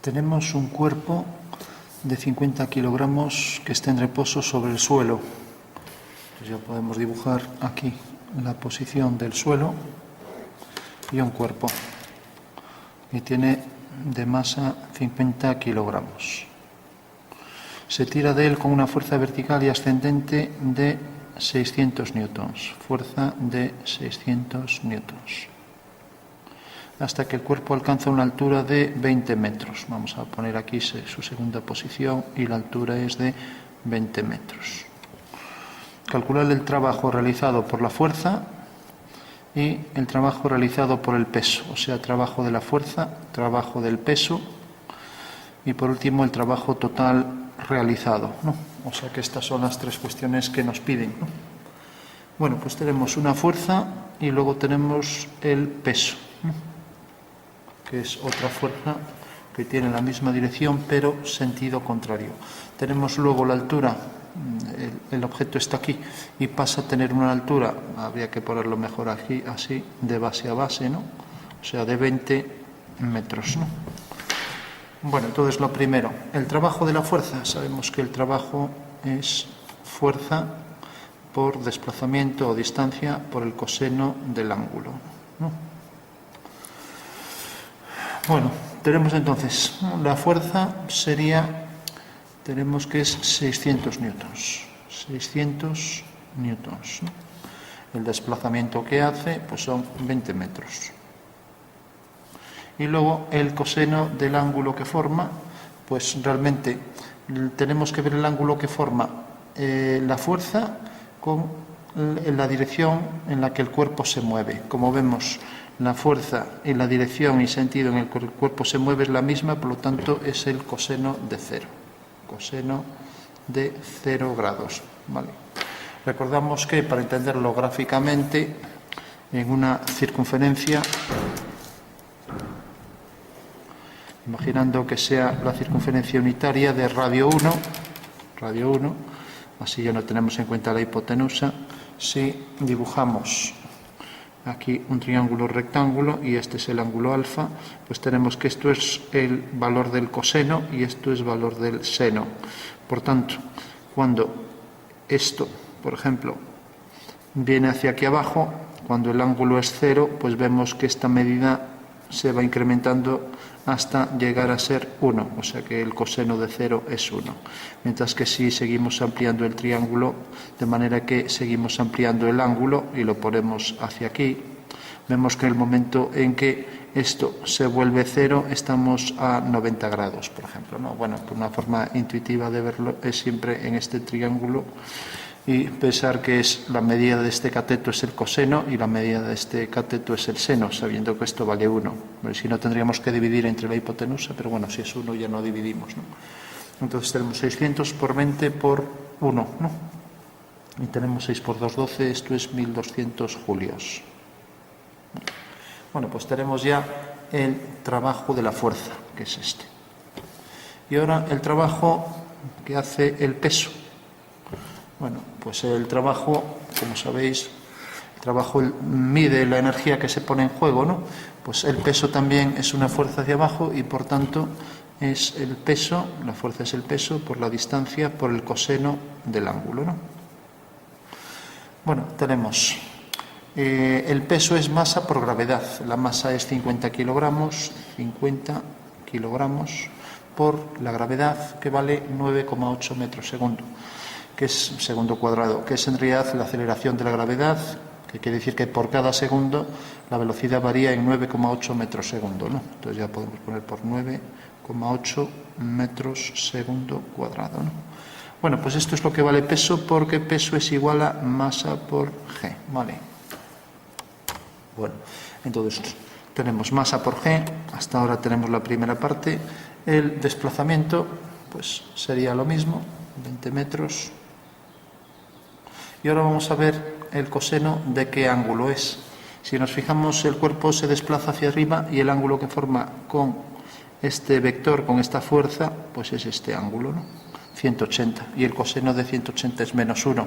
Tenemos un cuerpo de 50 kilogramos que está en reposo sobre el suelo. Pues ya podemos dibujar aquí la posición del suelo y un cuerpo que tiene de masa 50 kilogramos. Se tira de él con una fuerza vertical y ascendente de 600 newtons, fuerza de 600 newtons, hasta que el cuerpo alcanza una altura de 20 metros. Vamos a poner aquí su segunda posición y la altura es de 20 metros. Calcular el trabajo realizado por la fuerza y el trabajo realizado por el peso, o sea, trabajo de la fuerza, trabajo del peso y por último el trabajo total realizado, ¿no? O sea que estas son las tres cuestiones que nos piden, ¿no? Bueno, pues tenemos una fuerza y luego tenemos el peso, ¿no? Que es otra fuerza que tiene la misma dirección pero sentido contrario. Tenemos luego la altura, el objeto está aquí y pasa a tener una altura, habría que ponerlo mejor aquí, así, de base a base, ¿no? O sea, de 20 metros, ¿no? Bueno, entonces lo primero, el trabajo de la fuerza. Sabemos que el trabajo es fuerza por desplazamiento o distancia por el coseno del ángulo, ¿no? Bueno, tenemos entonces la fuerza sería, tenemos que es 600 newtons. 600 newtons, ¿no? El desplazamiento que hace pues son 20 metros. Y luego el coseno del ángulo que forma, pues realmente tenemos que ver el ángulo que forma la fuerza con la dirección en la que el cuerpo se mueve. Como vemos, la fuerza y la dirección y sentido en el que el cuerpo se mueve es la misma, por lo tanto es el coseno de 0. Coseno de 0 grados. ¿Vale? Recordamos que para entenderlo gráficamente, en una circunferencia, imaginando que sea la circunferencia unitaria de radio 1, así ya no tenemos en cuenta la hipotenusa, si dibujamos aquí un triángulo rectángulo y este es el ángulo alfa, pues tenemos que esto es el valor del coseno y esto es valor del seno. Por tanto, cuando esto, por ejemplo, viene hacia aquí abajo, cuando el ángulo es 0, pues vemos que esta medida se va incrementando hasta llegar a ser 1, o sea que el coseno de 0 es 1. Mientras que si seguimos ampliando el triángulo, de manera que seguimos ampliando el ángulo y lo ponemos hacia aquí, vemos que en el momento en que esto se vuelve 0, estamos a 90 grados, por ejemplo, ¿no? Bueno, por una forma intuitiva de verlo es siempre en este triángulo y pensar que es la medida de este cateto es el coseno y la medida de este cateto es el seno, sabiendo que esto vale 1. Si no, tendríamos que dividir entre la hipotenusa, pero bueno, si es 1 ya no dividimos, ¿no? Entonces tenemos 600 por 20 por 1, ¿no? Y tenemos 6 por 2, 12, esto es 1200 julios. Bueno, pues tenemos ya el trabajo de la fuerza, que es este. Y ahora el trabajo que hace el peso. Bueno, pues el trabajo, como sabéis, el trabajo mide la energía que se pone en juego, ¿no? Pues el peso también es una fuerza hacia abajo y por tanto es el peso, la fuerza es el peso por la distancia, por el coseno del ángulo, ¿no? Bueno, tenemos el peso es masa por gravedad. La masa es 50 kilogramos por la gravedad, que vale 9,8 metros segundo, que es segundo cuadrado, que es en realidad la aceleración de la gravedad, que quiere decir que por cada segundo la velocidad varía en 9,8 metros segundo, ¿no? Entonces ya podemos poner por 9,8 metros segundo cuadrado, ¿no? Bueno, pues esto es lo que vale peso, porque peso es igual a masa por G, ¿vale? Bueno, entonces tenemos masa por G, hasta ahora tenemos la primera parte, el desplazamiento pues sería lo mismo, 20 metros. Y ahora vamos a ver el coseno de qué ángulo es. Si nos fijamos, el cuerpo se desplaza hacia arriba y el ángulo que forma con este vector, con esta fuerza, pues es este ángulo, ¿no? 180. Y el coseno de 180 es menos 1.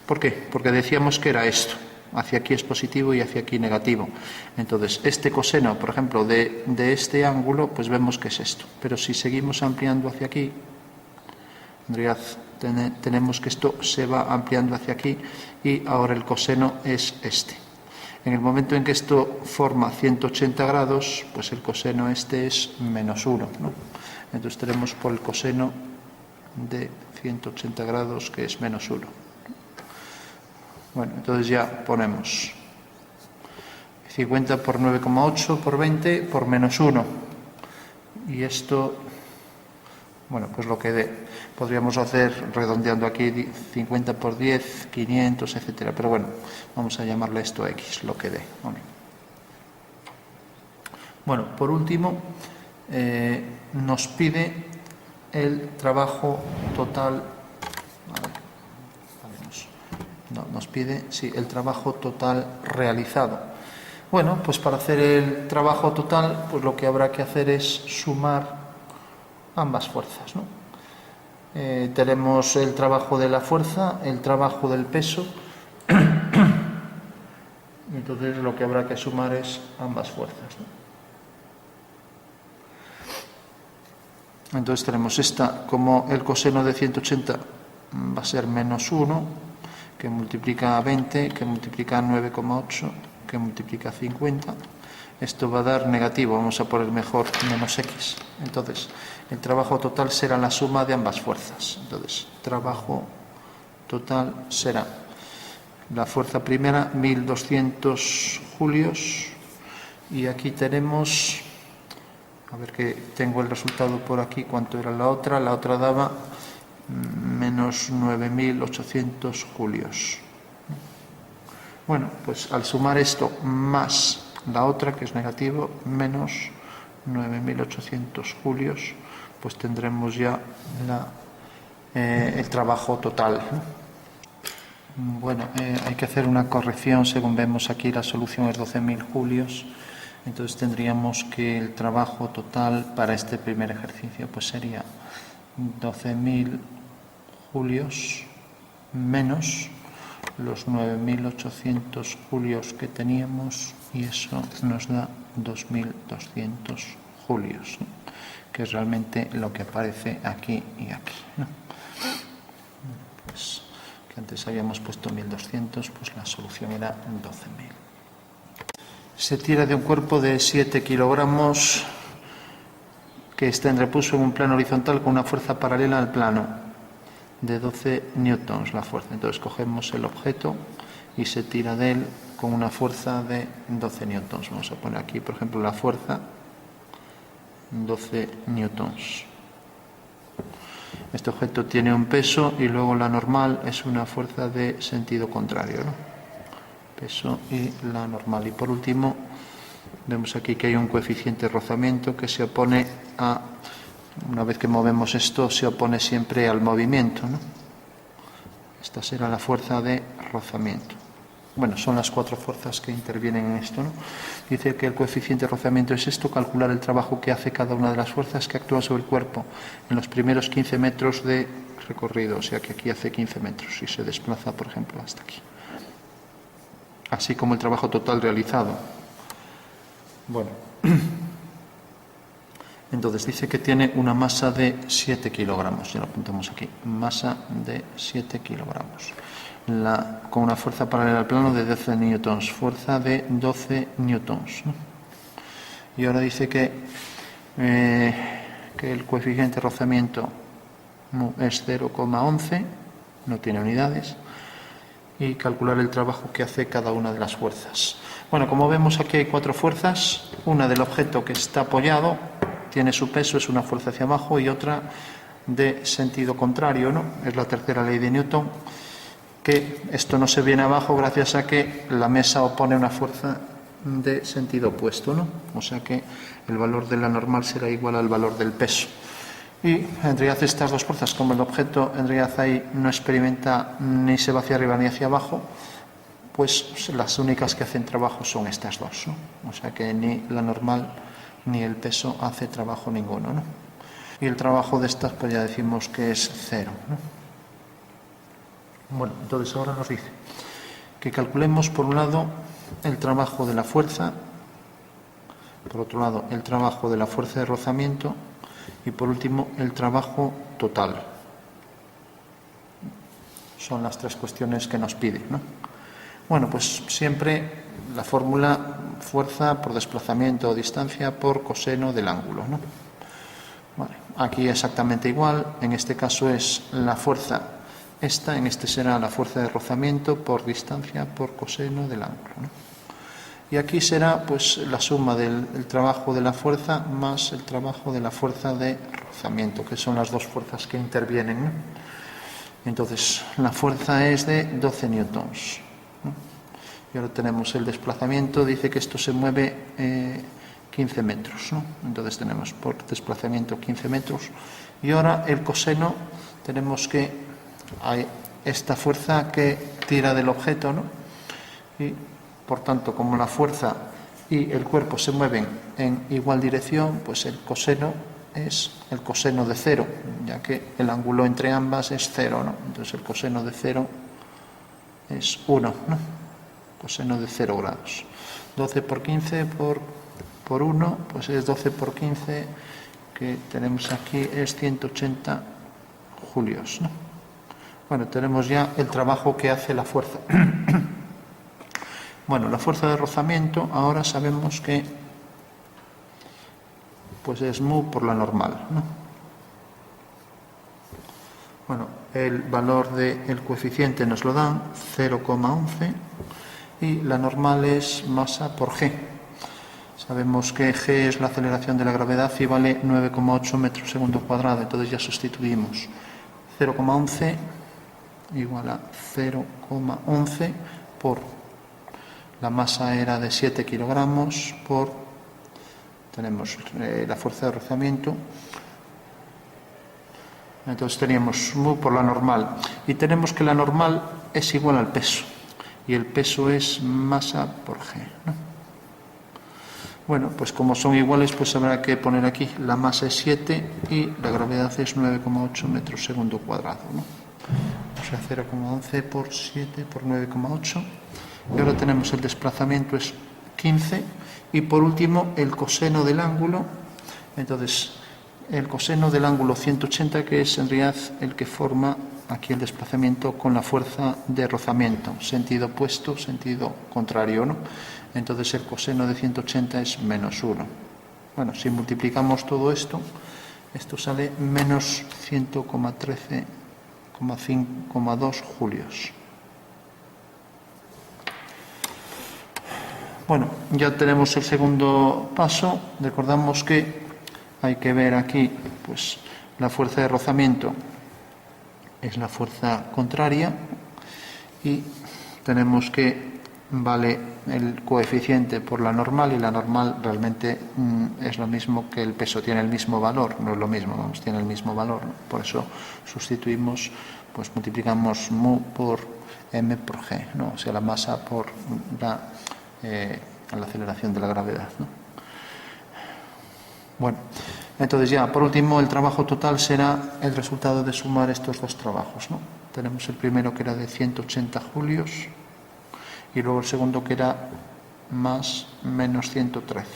¿Por qué? Porque decíamos que era esto. Hacia aquí es positivo y hacia aquí negativo. Entonces, este coseno, por ejemplo, de este ángulo, pues vemos que es esto. Pero si seguimos ampliando hacia aquí, en realidad tenemos que esto se va ampliando hacia aquí y ahora el coseno es este. En el momento en que esto forma 180 grados, pues el coseno este es menos 1, ¿no? Entonces tenemos por el coseno de 180 grados que es menos 1. Bueno, entonces ya ponemos 50 por 9,8 por 20 por menos 1. Y esto, bueno, pues lo que dé. Podríamos hacer, redondeando aquí, 50 por 10, 500, etcétera. Pero bueno, vamos a llamarle esto X, lo que dé. Bueno, por último, nos pide el trabajo total. Nos pide, sí, el trabajo total realizado. Bueno, pues para hacer el trabajo total, pues lo que habrá que hacer es sumar ambas fuerzas, ¿no? Tenemos el trabajo de la fuerza, el trabajo del peso. Entonces lo que habrá que sumar es ambas fuerzas, ¿no? Entonces tenemos esta, como el coseno de 180 va a ser menos 1, que multiplica a 20, que multiplica a 9,8, que multiplica a 50. Esto va a dar negativo, vamos a poner mejor menos X. Entonces, el trabajo total será la suma de ambas fuerzas. Entonces, trabajo total será la fuerza primera, 1200 julios. Y aquí tenemos, a ver que tengo el resultado por aquí, cuánto era la otra. La otra daba menos 9.800 julios. Bueno, pues al sumar esto más la otra, que es negativo, menos 9.800 julios, pues tendremos ya el trabajo total. Bueno, hay que hacer una corrección. Según vemos aquí, la solución es 12.000 julios. Entonces tendríamos que el trabajo total para este primer ejercicio pues sería 12.000 julios menos los 9.800 julios que teníamos, y eso nos da 2.200 julios, ¿no? Que es realmente lo que aparece aquí y aquí, ¿no? Pues que antes habíamos puesto 1.200, pues la solución era 12.000. Se tira de un cuerpo de 7 kilogramos que está en reposo en un plano horizontal con una fuerza paralela al plano de 12 newtons la fuerza. Entonces cogemos el objeto y se tira de él con una fuerza de 12 newtons. Vamos a poner aquí, por ejemplo, la fuerza 12 newtons. Este objeto tiene un peso y luego la normal es una fuerza de sentido contrario, ¿no? Peso y la normal. Y por último, vemos aquí que hay un coeficiente de rozamiento que se opone a, una vez que movemos esto, se opone siempre al movimiento, ¿no? Esta será la fuerza de rozamiento. Bueno, son las 4 fuerzas que intervienen en esto, ¿no? Dice que el coeficiente de rozamiento es esto: calcular el trabajo que hace cada una de las fuerzas que actúan sobre el cuerpo en los primeros 15 metros de recorrido. O sea que aquí hace 15 metros y se desplaza, por ejemplo, hasta aquí. Así como el trabajo total realizado. Bueno, entonces dice que tiene una masa de 7 kilogramos, ya lo apuntamos aquí, masa de 7 kilogramos, con una fuerza paralela al plano de 12 newtons, fuerza de 12 newtons, ¿no? Y ahora dice que el coeficiente de rozamiento es 0,11, no tiene unidades, y calcular el trabajo que hace cada una de las fuerzas. Bueno, como vemos aquí hay 4 fuerzas, una del objeto que está apoyado, tiene su peso, es una fuerza hacia abajo, y otra de sentido contrario, ¿no? Es la tercera ley de Newton, que esto no se viene abajo gracias a que la mesa opone una fuerza de sentido opuesto, ¿no? O sea que el valor de la normal será igual al valor del peso. Y en realidad estas dos fuerzas, como el objeto en realidad ahí no experimenta ni se va hacia arriba ni hacia abajo, pues las únicas que hacen trabajo son estas dos, ¿no? O sea que ni la normal ni el peso hace trabajo ninguno, ¿no? Y el trabajo de estas pues ya decimos que es 0, ¿no? Bueno, entonces ahora nos dice que calculemos por un lado el trabajo de la fuerza, por otro lado el trabajo de la fuerza de rozamiento y por último el trabajo total. Son las tres cuestiones que nos pide, ¿no? Bueno, pues siempre la fórmula fuerza por desplazamiento o distancia por coseno del ángulo, ¿no? Vale, aquí exactamente igual, en este caso es la fuerza esta, en este será la fuerza de rozamiento por distancia por coseno del ángulo, ¿no? Y aquí será pues la suma del trabajo de la fuerza más el trabajo de la fuerza de rozamiento, que son las dos fuerzas que intervienen, ¿no? Entonces, la fuerza es de 12 newtons, ¿no? Y ahora tenemos el desplazamiento, dice que esto se mueve 15 metros, ¿no? Entonces tenemos por desplazamiento 15 metros. Y ahora el coseno, tenemos que hay esta fuerza que tira del objeto, ¿no? Y por tanto, como la fuerza y el cuerpo se mueven en igual dirección, pues el coseno es el coseno de cero, ya que el ángulo entre ambas es cero, ¿no? Entonces el coseno de cero es 1, ¿no? Coseno de 0 grados. 12 por 15 por 1, pues es 12 por 15, que tenemos aquí, es 180 julios, ¿no? Bueno, tenemos ya el trabajo que hace la fuerza. Bueno, la fuerza de rozamiento, ahora sabemos que pues es mu por la normal, ¿no? Bueno, el valor del coeficiente nos lo dan, 0,11, y la normal es masa por g. Sabemos que g es la aceleración de la gravedad y vale 9,8 metros segundo cuadrado, entonces ya sustituimos 0,11 igual a 0,11 por la masa era de 7 kilogramos por, tenemos la fuerza de rozamiento, entonces teníamos mu por la normal y tenemos que la normal es igual al peso y el peso es masa por g, ¿no? Bueno, pues como son iguales, pues habrá que poner aquí la masa es 7 y la gravedad es 9,8 metros segundo cuadrado, ¿no? O sea, 0,11 por 7 por 9,8. Y ahora tenemos el desplazamiento es 15 y por último el coseno del ángulo. Entonces el coseno del ángulo 180, que es en realidad el que forma aquí el desplazamiento con la fuerza de rozamiento, sentido opuesto, sentido contrario, ¿no? Entonces el coseno de 180 es menos 1. Bueno, si multiplicamos todo esto, esto sale menos 100,13,2 julios. Bueno, ya tenemos el segundo paso. Recordamos que hay que ver aquí, pues, la fuerza de rozamiento es la fuerza contraria y tenemos que vale el coeficiente por la normal y la normal realmente es lo mismo que el peso, tiene el mismo valor, no es lo mismo, vamos, tiene el mismo valor, ¿no? Por eso sustituimos, pues multiplicamos mu por m por g, ¿no? O sea, la masa por la aceleración de la gravedad, ¿no? Bueno, entonces ya, por último, el trabajo total será el resultado de sumar estos dos trabajos, ¿no? Tenemos el primero que era de 180 julios y luego el segundo que era más menos 113,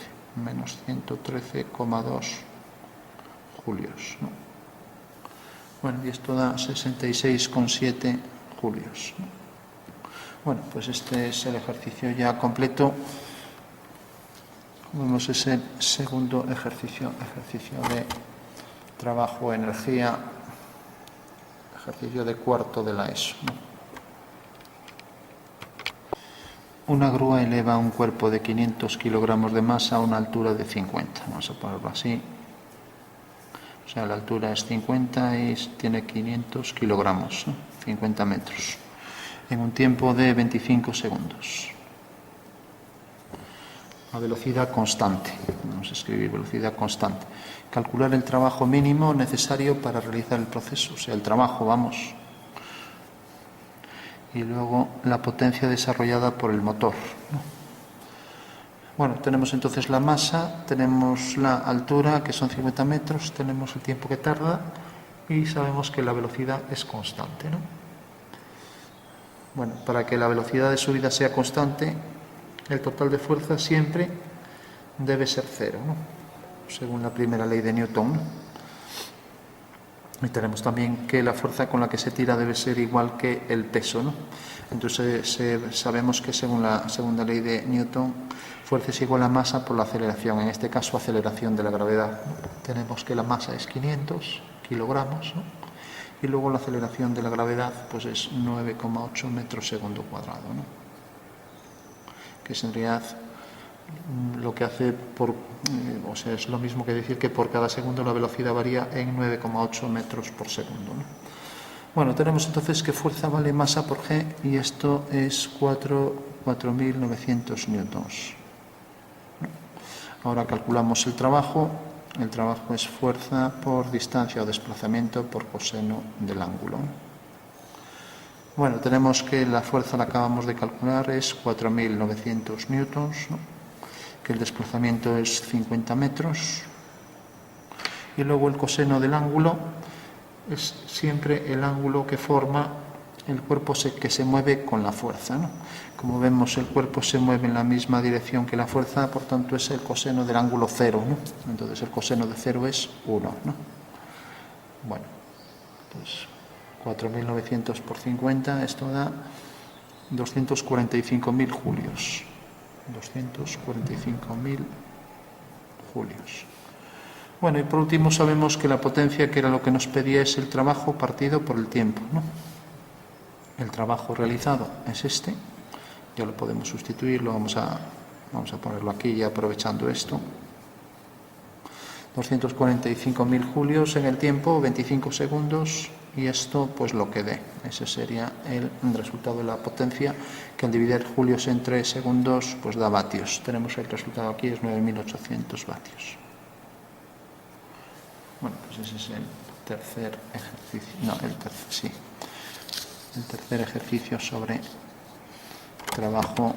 menos 113,2 julios, ¿no? Bueno, y esto da 66,7 julios, ¿no? Bueno, pues este es el ejercicio ya completo. Vemos ese segundo ejercicio de trabajo, energía, ejercicio de cuarto de la ESO, ¿no? Una grúa eleva un cuerpo de 500 kilogramos de masa a una altura de 50. Vamos a ponerlo así. O sea, la altura es 50 y tiene 500 kilogramos, ¿no? 50 metros. En un tiempo de 25 segundos. A velocidad constante. Vamos a escribir velocidad constante. Calcular el trabajo mínimo necesario para realizar el proceso. O sea, el trabajo, vamos. Y luego la potencia desarrollada por el motor, ¿no? Bueno, tenemos entonces la masa, tenemos la altura, que son 50 metros, tenemos el tiempo que tarda y sabemos que la velocidad es constante, ¿no? Bueno, para que la velocidad de subida sea constante, el total de fuerza siempre debe ser cero, ¿no? Según la primera ley de Newton, ¿no? Y tenemos también que la fuerza con la que se tira debe ser igual que el peso, ¿no? Entonces sabemos que según la segunda ley de Newton, fuerza es igual a masa por la aceleración, en este caso aceleración de la gravedad, ¿no? Tenemos que la masa es 500 kilogramos, ¿no? Y luego la aceleración de la gravedad pues es 9,8 metros segundo cuadrado, ¿no? Que es en realidad lo que hace o sea, es lo mismo que decir que por cada segundo la velocidad varía en 9,8 metros por segundo, ¿no? Bueno, tenemos entonces que fuerza vale masa por G y esto es 4.900 newtons. Ahora calculamos el trabajo. El trabajo es fuerza por distancia o desplazamiento por coseno del ángulo. Bueno, tenemos que la fuerza la acabamos de calcular, es 4.900 newtons, ¿no? Que el desplazamiento es 50 metros. Y luego el coseno del ángulo es siempre el ángulo que forma el cuerpo que se mueve con la fuerza, ¿no? Como vemos, el cuerpo se mueve en la misma dirección que la fuerza, por tanto es el coseno del ángulo cero, ¿no? Entonces el coseno de cero es 1, ¿no? Bueno, pues 4.900 por 50, esto da 245.000 julios. 245.000 julios. Bueno, y por último sabemos que la potencia, que era lo que nos pedía, es el trabajo partido por el tiempo, ¿no? El trabajo realizado es este, ya lo podemos sustituir, vamos a ponerlo aquí ya aprovechando esto. 245.000 julios en el tiempo, 25 segundos, y esto pues lo que dé. Ese sería el resultado de la potencia, que al dividir julios entre segundos pues da vatios. Tenemos el resultado aquí, es 9.800 vatios. Bueno, pues ese es el tercer ejercicio, el tercer ejercicio sobre trabajo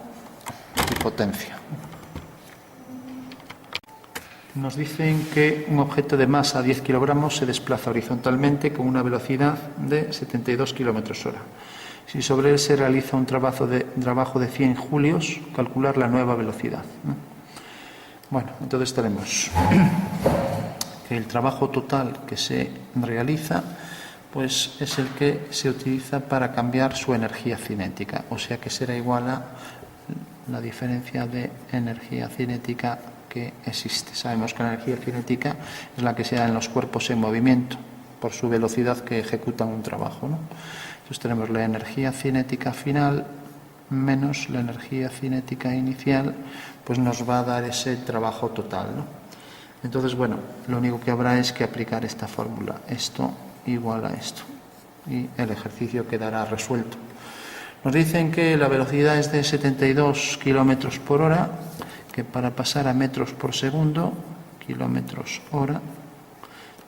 y potencia. Nos dicen que un objeto de masa 10 kilogramos se desplaza horizontalmente con una velocidad de 72 kilómetros hora. Si sobre él se realiza un trabajo de 100 julios, calcular la nueva velocidad, ¿no? Bueno, entonces tenemos que el trabajo total que se realiza pues es el que se utiliza para cambiar su energía cinética, o sea que será igual a la diferencia de energía cinética que existe. Sabemos que la energía cinética es la que se da en los cuerpos en movimiento por su velocidad que ejecutan un trabajo, ¿no? Entonces tenemos la energía cinética final menos la energía cinética inicial, pues nos va a dar ese trabajo total, ¿no? Entonces, bueno, lo único que habrá es que aplicar esta fórmula, esto igual a esto, y el ejercicio quedará resuelto. Nos dicen que la velocidad es de 72 kilómetros por hora, que para pasar a metros por segundo, kilómetros hora,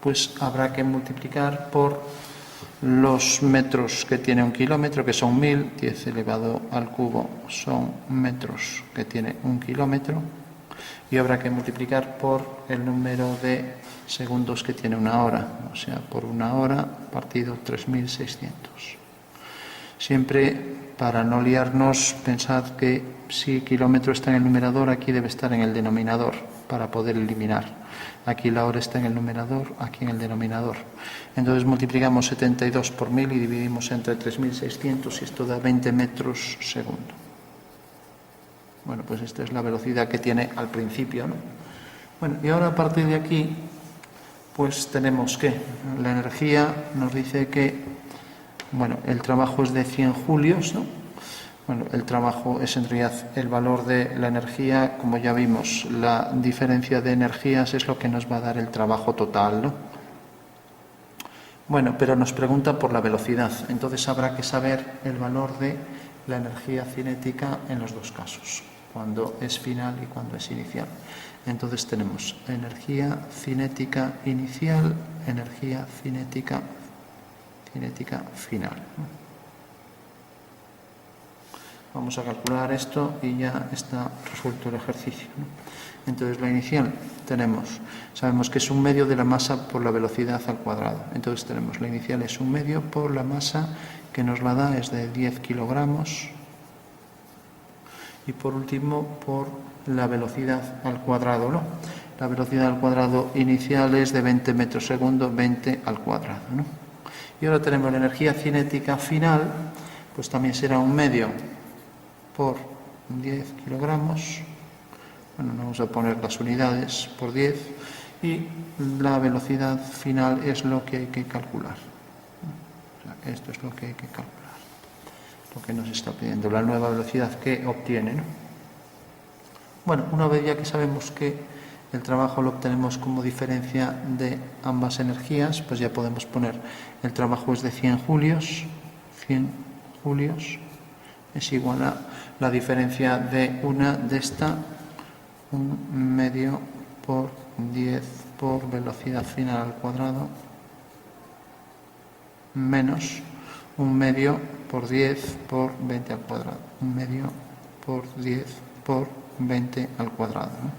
pues habrá que multiplicar por los metros que tiene un kilómetro, que son 1000, 10 elevado al cubo son metros que tiene un kilómetro, y habrá que multiplicar por el número de segundos que tiene una hora, o sea, por una hora partido 3600. Siempre, para no liarnos, pensad que si kilómetro está en el numerador, aquí debe estar en el denominador para poder eliminar. Aquí la hora está en el numerador, aquí en el denominador. Entonces multiplicamos 72 por 1000 y dividimos entre 3600 y esto da 20 metros segundo. Bueno, pues esta es la velocidad que tiene al principio, ¿no? Bueno, y ahora a partir de aquí, pues tenemos que la energía nos dice que, bueno, el trabajo es de 100 julios, ¿no? Bueno, el trabajo es en realidad el valor de la energía, como ya vimos, la diferencia de energías es lo que nos va a dar el trabajo total, ¿no? Bueno, pero nos pregunta por la velocidad, entonces habrá que saber el valor de la energía cinética en los dos casos, cuando es final y cuando es inicial. Entonces tenemos energía cinética inicial, energía cinética final. Vamos a calcular esto y ya está resuelto el ejercicio, ¿no? Entonces la inicial sabemos que es un medio de la masa por la velocidad al cuadrado. Entonces tenemos la inicial es un medio por la masa que nos la da es de 10 kilogramos. Y por último, por la velocidad al cuadrado, ¿no? La velocidad al cuadrado inicial es de 20 metros segundo, 20 al cuadrado, ¿no? Y ahora tenemos la energía cinética final, pues también será 1 medio por 10 kilogramos. Bueno, no vamos a poner las unidades por 10. Y la velocidad final es lo que hay que calcular. O sea, esto es lo que hay que calcular. Lo que nos está pidiendo, la nueva velocidad que obtiene, ¿no? Bueno, una vez ya que sabemos que el trabajo lo obtenemos como diferencia de ambas energías, pues ya podemos poner el trabajo es de 100 julios. 100 julios es igual a la diferencia de una de esta, 1 medio por 10 por velocidad final al cuadrado, menos 1 medio por 10 por 20 al cuadrado. 1 medio por 10 por 20 al cuadrado, ¿no?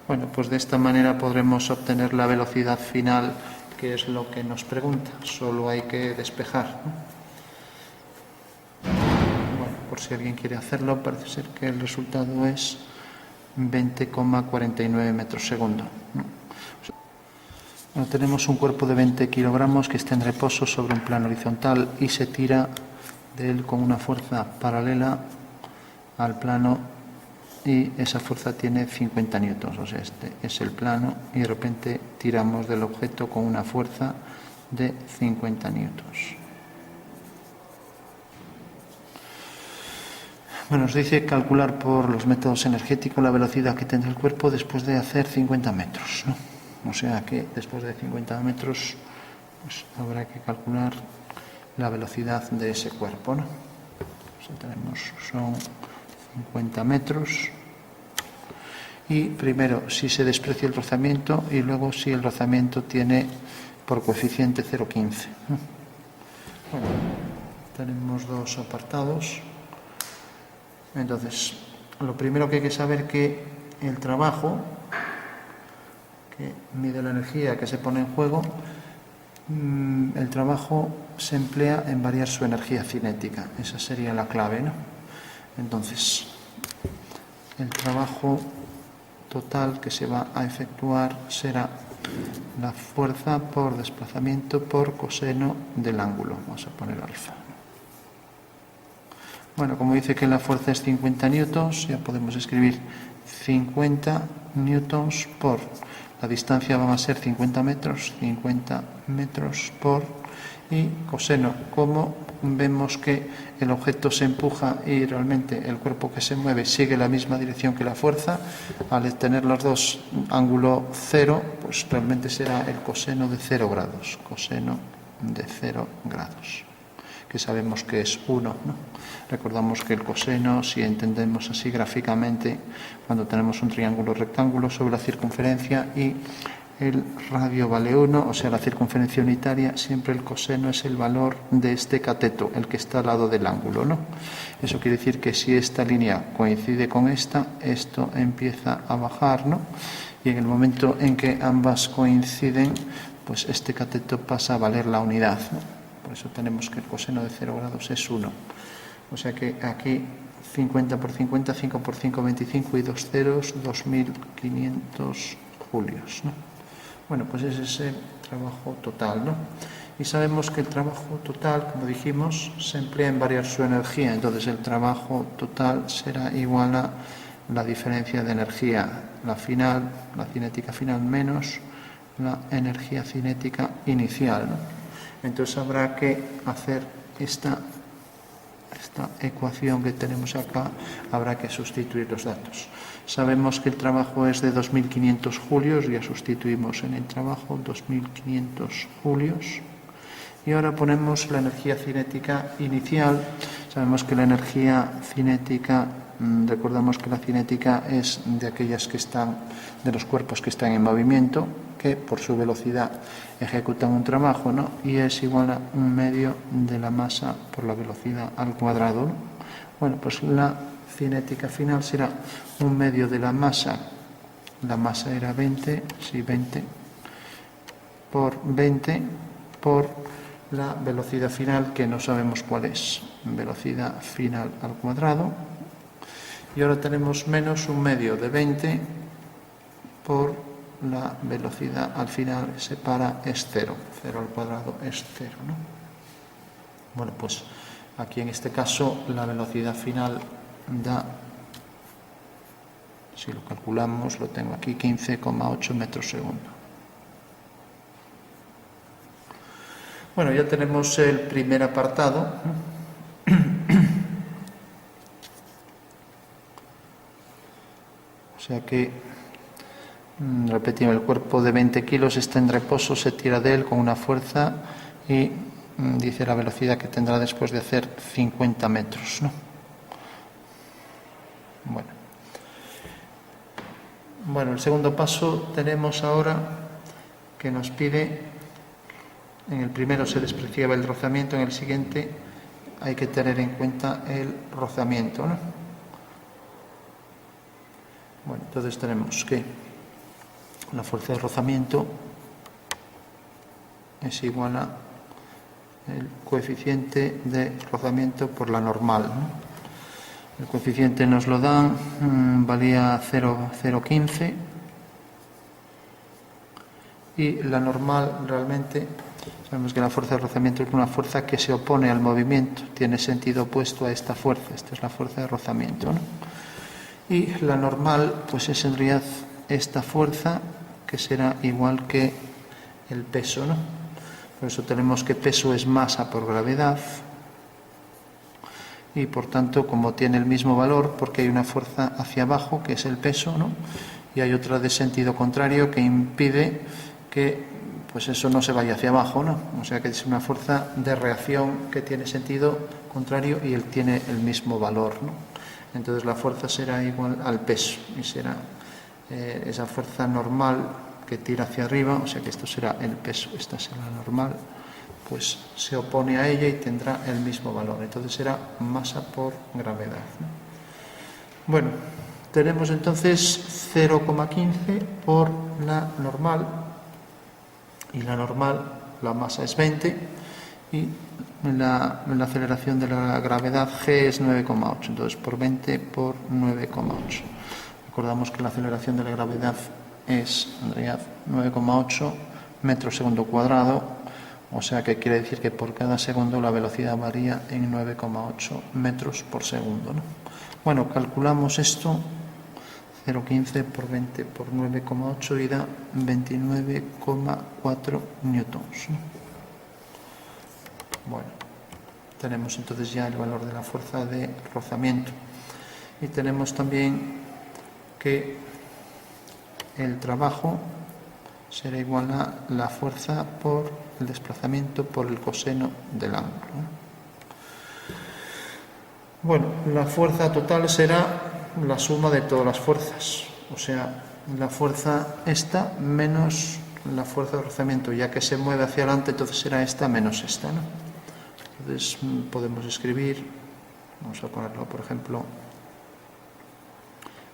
Bueno, pues de esta manera podremos obtener la velocidad final, que es lo que nos pregunta. Solo hay que despejar, ¿no? Bueno, por si alguien quiere hacerlo, parece ser que el resultado es 20,49 metros segundo, ¿no? Bueno, tenemos un cuerpo de 20 kilogramos que está en reposo sobre un plano horizontal y se tira de él con una fuerza paralela al plano, y esa fuerza tiene 50 newtons, o sea, este es el plano, y de repente tiramos del objeto con una fuerza de 50 newtons. Bueno, nos dice calcular por los métodos energéticos la velocidad que tendrá el cuerpo después de hacer 50 metros, ¿no? O sea que después de 50 metros pues habrá que calcular la velocidad de ese cuerpo, ¿no? O sea, son 50 metros. Y primero si se desprecia el rozamiento y luego si el rozamiento tiene por coeficiente 0,15. Bueno, tenemos dos apartados. Entonces, lo primero que hay que saber es que el trabajo que mide la energía que se pone en juego, el trabajo se emplea en variar su energía cinética. Esa sería la clave, ¿no? Entonces, el trabajo total que se va a efectuar será la fuerza por desplazamiento por coseno del ángulo. Vamos a poner alfa. Bueno, como dice que la fuerza es 50 newtons, ya podemos escribir 50 newtons por la distancia va a ser 50 metros por, y coseno, como vemos que el objeto se empuja y realmente el cuerpo que se mueve sigue la misma dirección que la fuerza, al tener los dos ángulo 0, pues realmente será el coseno de 0 grados, coseno de 0 grados, que sabemos que es 1, ¿no? Recordamos que el coseno, si entendemos así gráficamente, cuando tenemos un triángulo rectángulo sobre la circunferencia y el radio vale 1, o sea, la circunferencia unitaria, siempre el coseno es el valor de este cateto, el que está al lado del ángulo, ¿no? Eso quiere decir que si esta línea coincide con esta, esto empieza a bajar, ¿no? Y en el momento en que ambas coinciden, pues este cateto pasa a valer la unidad, ¿no? Por eso tenemos que el coseno de 0 grados es 1. O sea que aquí 50 por 50, 5 por 5, 25 y 2 ceros, 2500 julios, ¿no? Bueno, pues ese es el trabajo total, ¿no? Y sabemos que el trabajo total, como dijimos, se emplea en variar su energía. Entonces el trabajo total será igual a la diferencia de energía, la final, la cinética final, menos la energía cinética inicial, ¿no? Entonces habrá que hacer esta ecuación que tenemos acá, habrá que sustituir los datos. Sabemos que el trabajo es de 2500 julios, ya sustituimos en el trabajo 2500 julios. Y ahora ponemos la energía cinética inicial. Sabemos que la energía cinética, recordamos que la cinética es de aquellas que están, de los cuerpos que están en movimiento, que por su velocidad ejecutan un trabajo, ¿no? Y es igual a 1 medio de la masa por la velocidad al cuadrado, ¿no? Bueno, pues la cinética final será 1 medio de la masa era 20, sí, 20, por 20 por la velocidad final, que no sabemos cuál es, velocidad final al cuadrado. Y ahora tenemos menos 1/2 de 20 por la velocidad al final, separa es 0. 0 al cuadrado es 0, ¿no? Bueno, pues aquí en este caso la velocidad final da, si lo calculamos, lo tengo aquí, 15,8 metros segundo. Bueno, ya tenemos el primer apartado. O sea que, repetimos, el cuerpo de 20 kilos está en reposo, se tira de él con una fuerza y dice la velocidad que tendrá después de hacer 50 metros, ¿no? Bueno, el segundo paso tenemos ahora que nos pide, en el primero se despreciaba el rozamiento, en el siguiente hay que tener en cuenta el rozamiento, ¿no? Bueno, entonces tenemos que la fuerza de rozamiento es igual a el coeficiente de rozamiento por la normal, ¿no? El coeficiente nos lo dan, valía 0,015 y la normal realmente, sabemos que la fuerza de rozamiento es una fuerza que se opone al movimiento, tiene sentido opuesto a esta fuerza, esta es la fuerza de rozamiento, ¿no? Y la normal pues es en realidad esta fuerza que será igual que el peso, ¿no? Por eso tenemos que peso es masa por gravedad y por tanto, como tiene el mismo valor, porque hay una fuerza hacia abajo que es el peso, ¿no? Y hay otra de sentido contrario que impide que pues eso no se vaya hacia abajo, ¿no? O sea que es una fuerza de reacción que tiene sentido contrario y él tiene el mismo valor, ¿no? Entonces la fuerza será igual al peso y será esa fuerza normal que tira hacia arriba, o sea que esto será el peso, esta será la normal, pues se opone a ella y tendrá el mismo valor. Entonces será masa por gravedad, ¿no? Bueno, tenemos entonces 0,15 por la normal, y la normal, la masa es 20, y la aceleración de la gravedad g es 9,8, entonces por 20 por 9,8. Recordamos que la aceleración de la gravedad es, en realidad, 9,8 metros segundo cuadrado, o sea que quiere decir que por cada segundo la velocidad varía en 9,8 metros por segundo, ¿no? Bueno, calculamos esto, 0,15 por 20 por 9,8 y da 29,4 newtons, ¿no? Bueno, tenemos entonces ya el valor de la fuerza de rozamiento y tenemos también que el trabajo será igual a la fuerza por el desplazamiento por el coseno del ángulo, ¿no? Bueno, la fuerza total será la suma de todas las fuerzas, o sea, la fuerza esta menos la fuerza de rozamiento, ya que se mueve hacia adelante, entonces será esta menos esta, ¿no? Entonces podemos escribir, vamos a ponerlo por ejemplo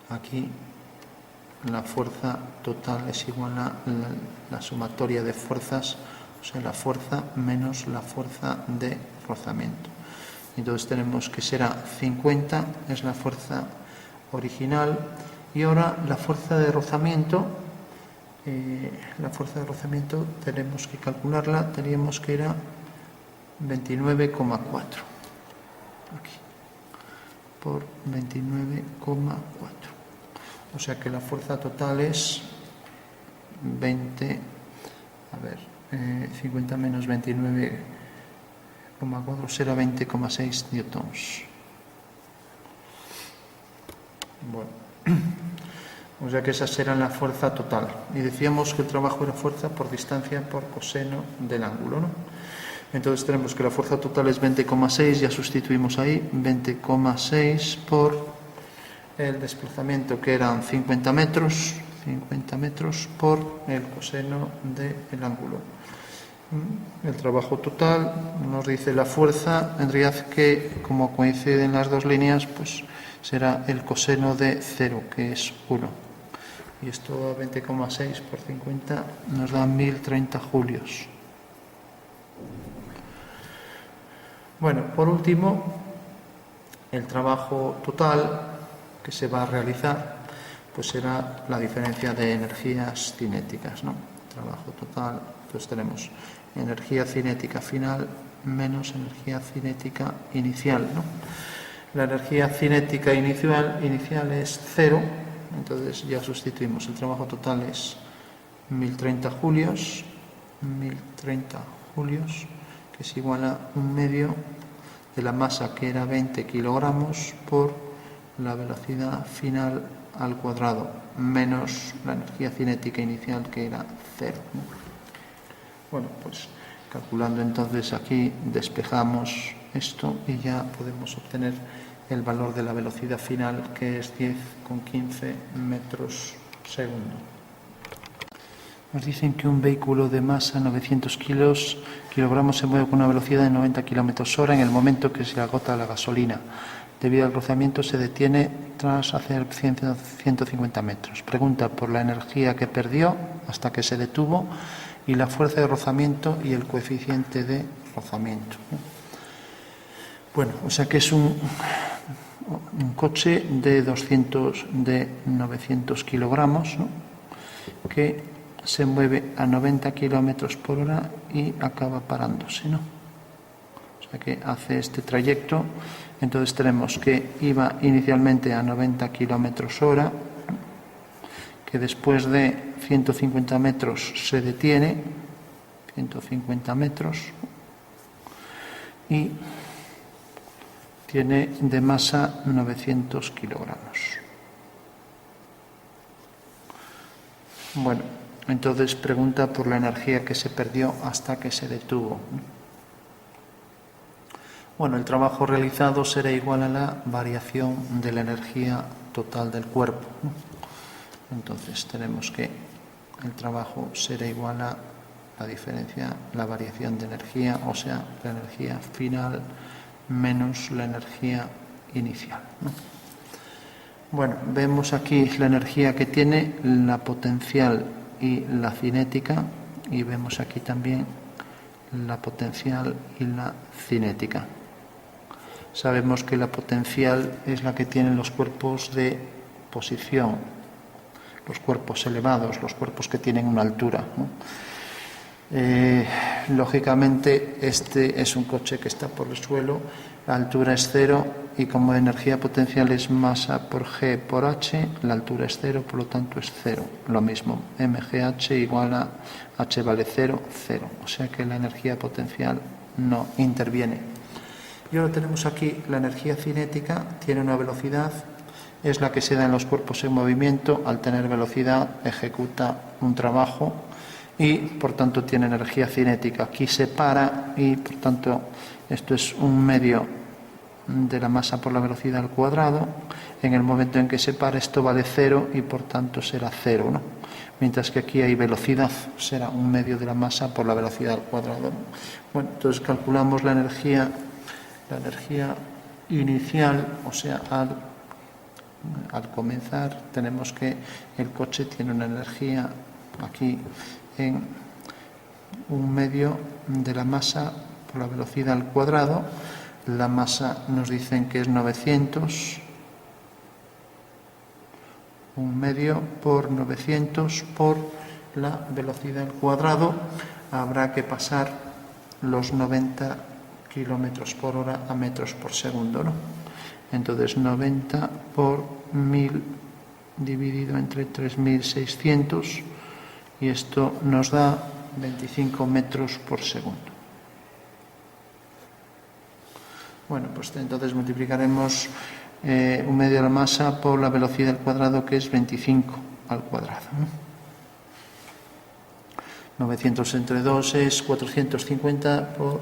aquí, la fuerza total es igual a la sumatoria de fuerzas, o sea, la fuerza menos la fuerza de rozamiento. Entonces tenemos que será 50, es la fuerza original, y ahora la fuerza de rozamiento, tenemos que calcularla, teníamos que era 29,4 aquí por 29,4, o sea que la fuerza total es 50 menos 29,4 será 20,6 newtons. Bueno, o sea que esa será la fuerza total, y decíamos que el trabajo era fuerza por distancia por coseno del ángulo, ¿no? Entonces tenemos que la fuerza total es 20,6, ya sustituimos ahí, 20,6 por el desplazamiento que eran 50 metros por el coseno del ángulo. El trabajo total nos dice la fuerza, en realidad que como coinciden las dos líneas, pues será el coseno de 0, que es 1. Y esto a 20,6 por 50 nos da 1030 julios. Bueno, por último, el trabajo total que se va a realizar pues será la diferencia de energías cinéticas, ¿no? Trabajo total, pues tenemos energía cinética final menos energía cinética inicial, ¿no? La energía cinética inicial es 0, entonces ya sustituimos. El trabajo total es 1030 julios, que es igual a 1/2 de la masa, que era 20 kilogramos, por la velocidad final al cuadrado, menos la energía cinética inicial, que era 0, ¿no? Bueno, pues calculando entonces aquí, despejamos esto y ya podemos obtener el valor de la velocidad final, que es 10,15 metros segundo. Nos dicen que un vehículo de masa 900 kilogramos se mueve con una velocidad de 90 km/h en el momento que se agota la gasolina. Debido al rozamiento se detiene tras hacer 150 metros. Pregunta por la energía que perdió hasta que se detuvo y la fuerza de rozamiento y el coeficiente de rozamiento. Bueno, o sea que es un coche de 900 kilogramos, ¿no?, que se mueve a 90 kilómetros por hora y acaba parándose, ¿no? O sea que hace este trayecto. Entonces tenemos que iba inicialmente a 90 kilómetros hora, que después de 150 metros se detiene, 150 metros, y tiene de masa 900 kilogramos. Bueno, entonces pregunta por la energía que se perdió hasta que se detuvo. Bueno, el trabajo realizado será igual a la variación de la energía total del cuerpo, ¿no? Entonces tenemos que el trabajo será igual a la variación de energía, o sea, la energía final menos la energía inicial, ¿no? Bueno, vemos aquí la energía que tiene, la potencial y la cinética, y vemos aquí también la potencial y la cinética. Sabemos que la potencial es la que tienen los cuerpos de posición, los cuerpos elevados, los cuerpos que tienen una altura, ¿no? Lógicamente, este es un coche que está por el suelo, la altura es 0, y como energía potencial es masa por G por H, la altura es 0, por lo tanto es 0. Lo mismo, mgh igual a H vale 0, 0. O sea que la energía potencial no interviene. Y ahora tenemos aquí la energía cinética, tiene una velocidad, es la que se da en los cuerpos en movimiento. Al tener velocidad ejecuta un trabajo y por tanto tiene energía cinética. Aquí se para y por tanto esto es 1/2 de la masa por la velocidad al cuadrado. En el momento en que se para esto vale 0 y por tanto será 0, ¿no? Mientras que aquí hay velocidad, será 1/2 de la masa por la velocidad al cuadrado. Bueno, entonces calculamos la energía inicial, o sea, al comenzar tenemos que el coche tiene una energía aquí en 1/2 de la masa por la velocidad al cuadrado. La masa nos dicen que es 900, 1/2 por 900 por la velocidad al cuadrado. Habrá que pasar los 90 kilómetros por hora a metros por segundo, ¿no? Entonces 90 por 1000 dividido entre 3600, y esto nos da 25 metros por segundo. Bueno, pues entonces multiplicaremos 1/2 de la masa por la velocidad al cuadrado, que es 25 al cuadrado, ¿no? 900 entre 2 es 450 por...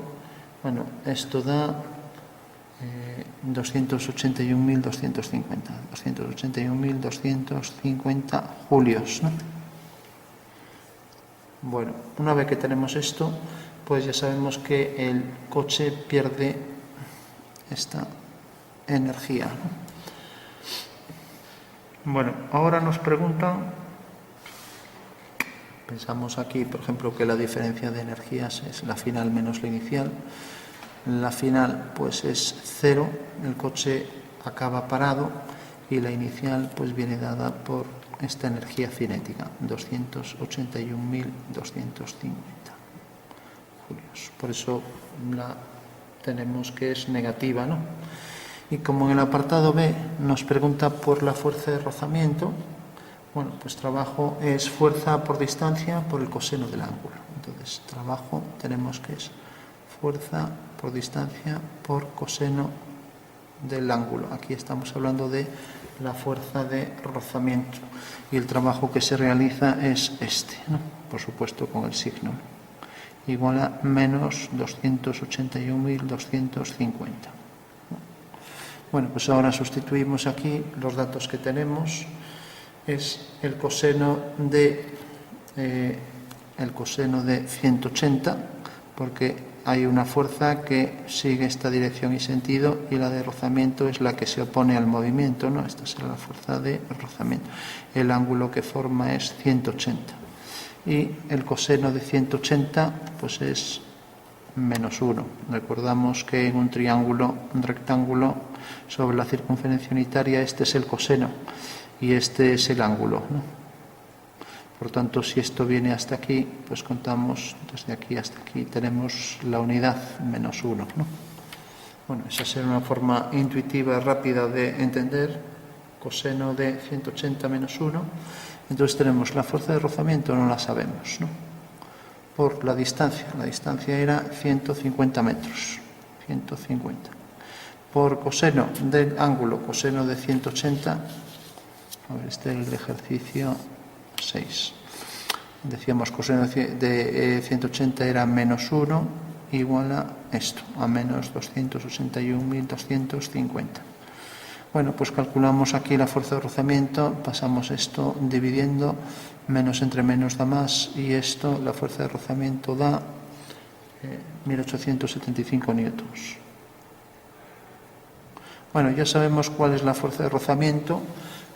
Bueno, esto da 281.250. 281.250 julios, ¿no? Bueno, una vez que tenemos esto, pues ya sabemos que el coche pierde esta energía, ¿no? Bueno, ahora nos preguntan, pensamos aquí, por ejemplo, que la diferencia de energías es la final menos la inicial. La final pues es 0, el coche acaba parado y la inicial pues viene dada por esta energía cinética, 281.250 julios. Por eso la tenemos que es negativa, ¿no? Y como en el apartado B nos pregunta por la fuerza de rozamiento, bueno, pues trabajo es fuerza por distancia por el coseno del ángulo. Entonces, trabajo tenemos que es fuerza por distancia por coseno del ángulo. Aquí estamos hablando de la fuerza de rozamiento y el trabajo que se realiza es este, ¿no? Por supuesto con el signo, igual a menos 281.250. Bueno, pues ahora sustituimos aquí los datos que tenemos. Es el coseno de 180, porque hay una fuerza que sigue esta dirección y sentido, y la de rozamiento es la que se opone al movimiento, ¿no? Esta será la fuerza de rozamiento. El ángulo que forma es 180. Y el coseno de 180 pues es menos 1. Recordamos que en un triángulo, un rectángulo, sobre la circunferencia unitaria, este es el coseno y este es el ángulo, ¿no? Por tanto, si esto viene hasta aquí, pues contamos desde aquí hasta aquí, tenemos la unidad menos 1, ¿no? Bueno, esa será una forma intuitiva, rápida de entender. Coseno de 180 menos 1. Entonces tenemos la fuerza de rozamiento, no la sabemos, ¿no? Por la distancia era 150 metros, 150. Por coseno del ángulo, coseno de 180, a ver, este es el ejercicio 6. Decíamos coseno de 180 era menos 1, igual a esto, a menos 281.250. Bueno, pues calculamos aquí la fuerza de rozamiento, pasamos esto dividiendo, menos entre menos da más, y esto, la fuerza de rozamiento da 1875 newtons. Bueno, ya sabemos cuál es la fuerza de rozamiento,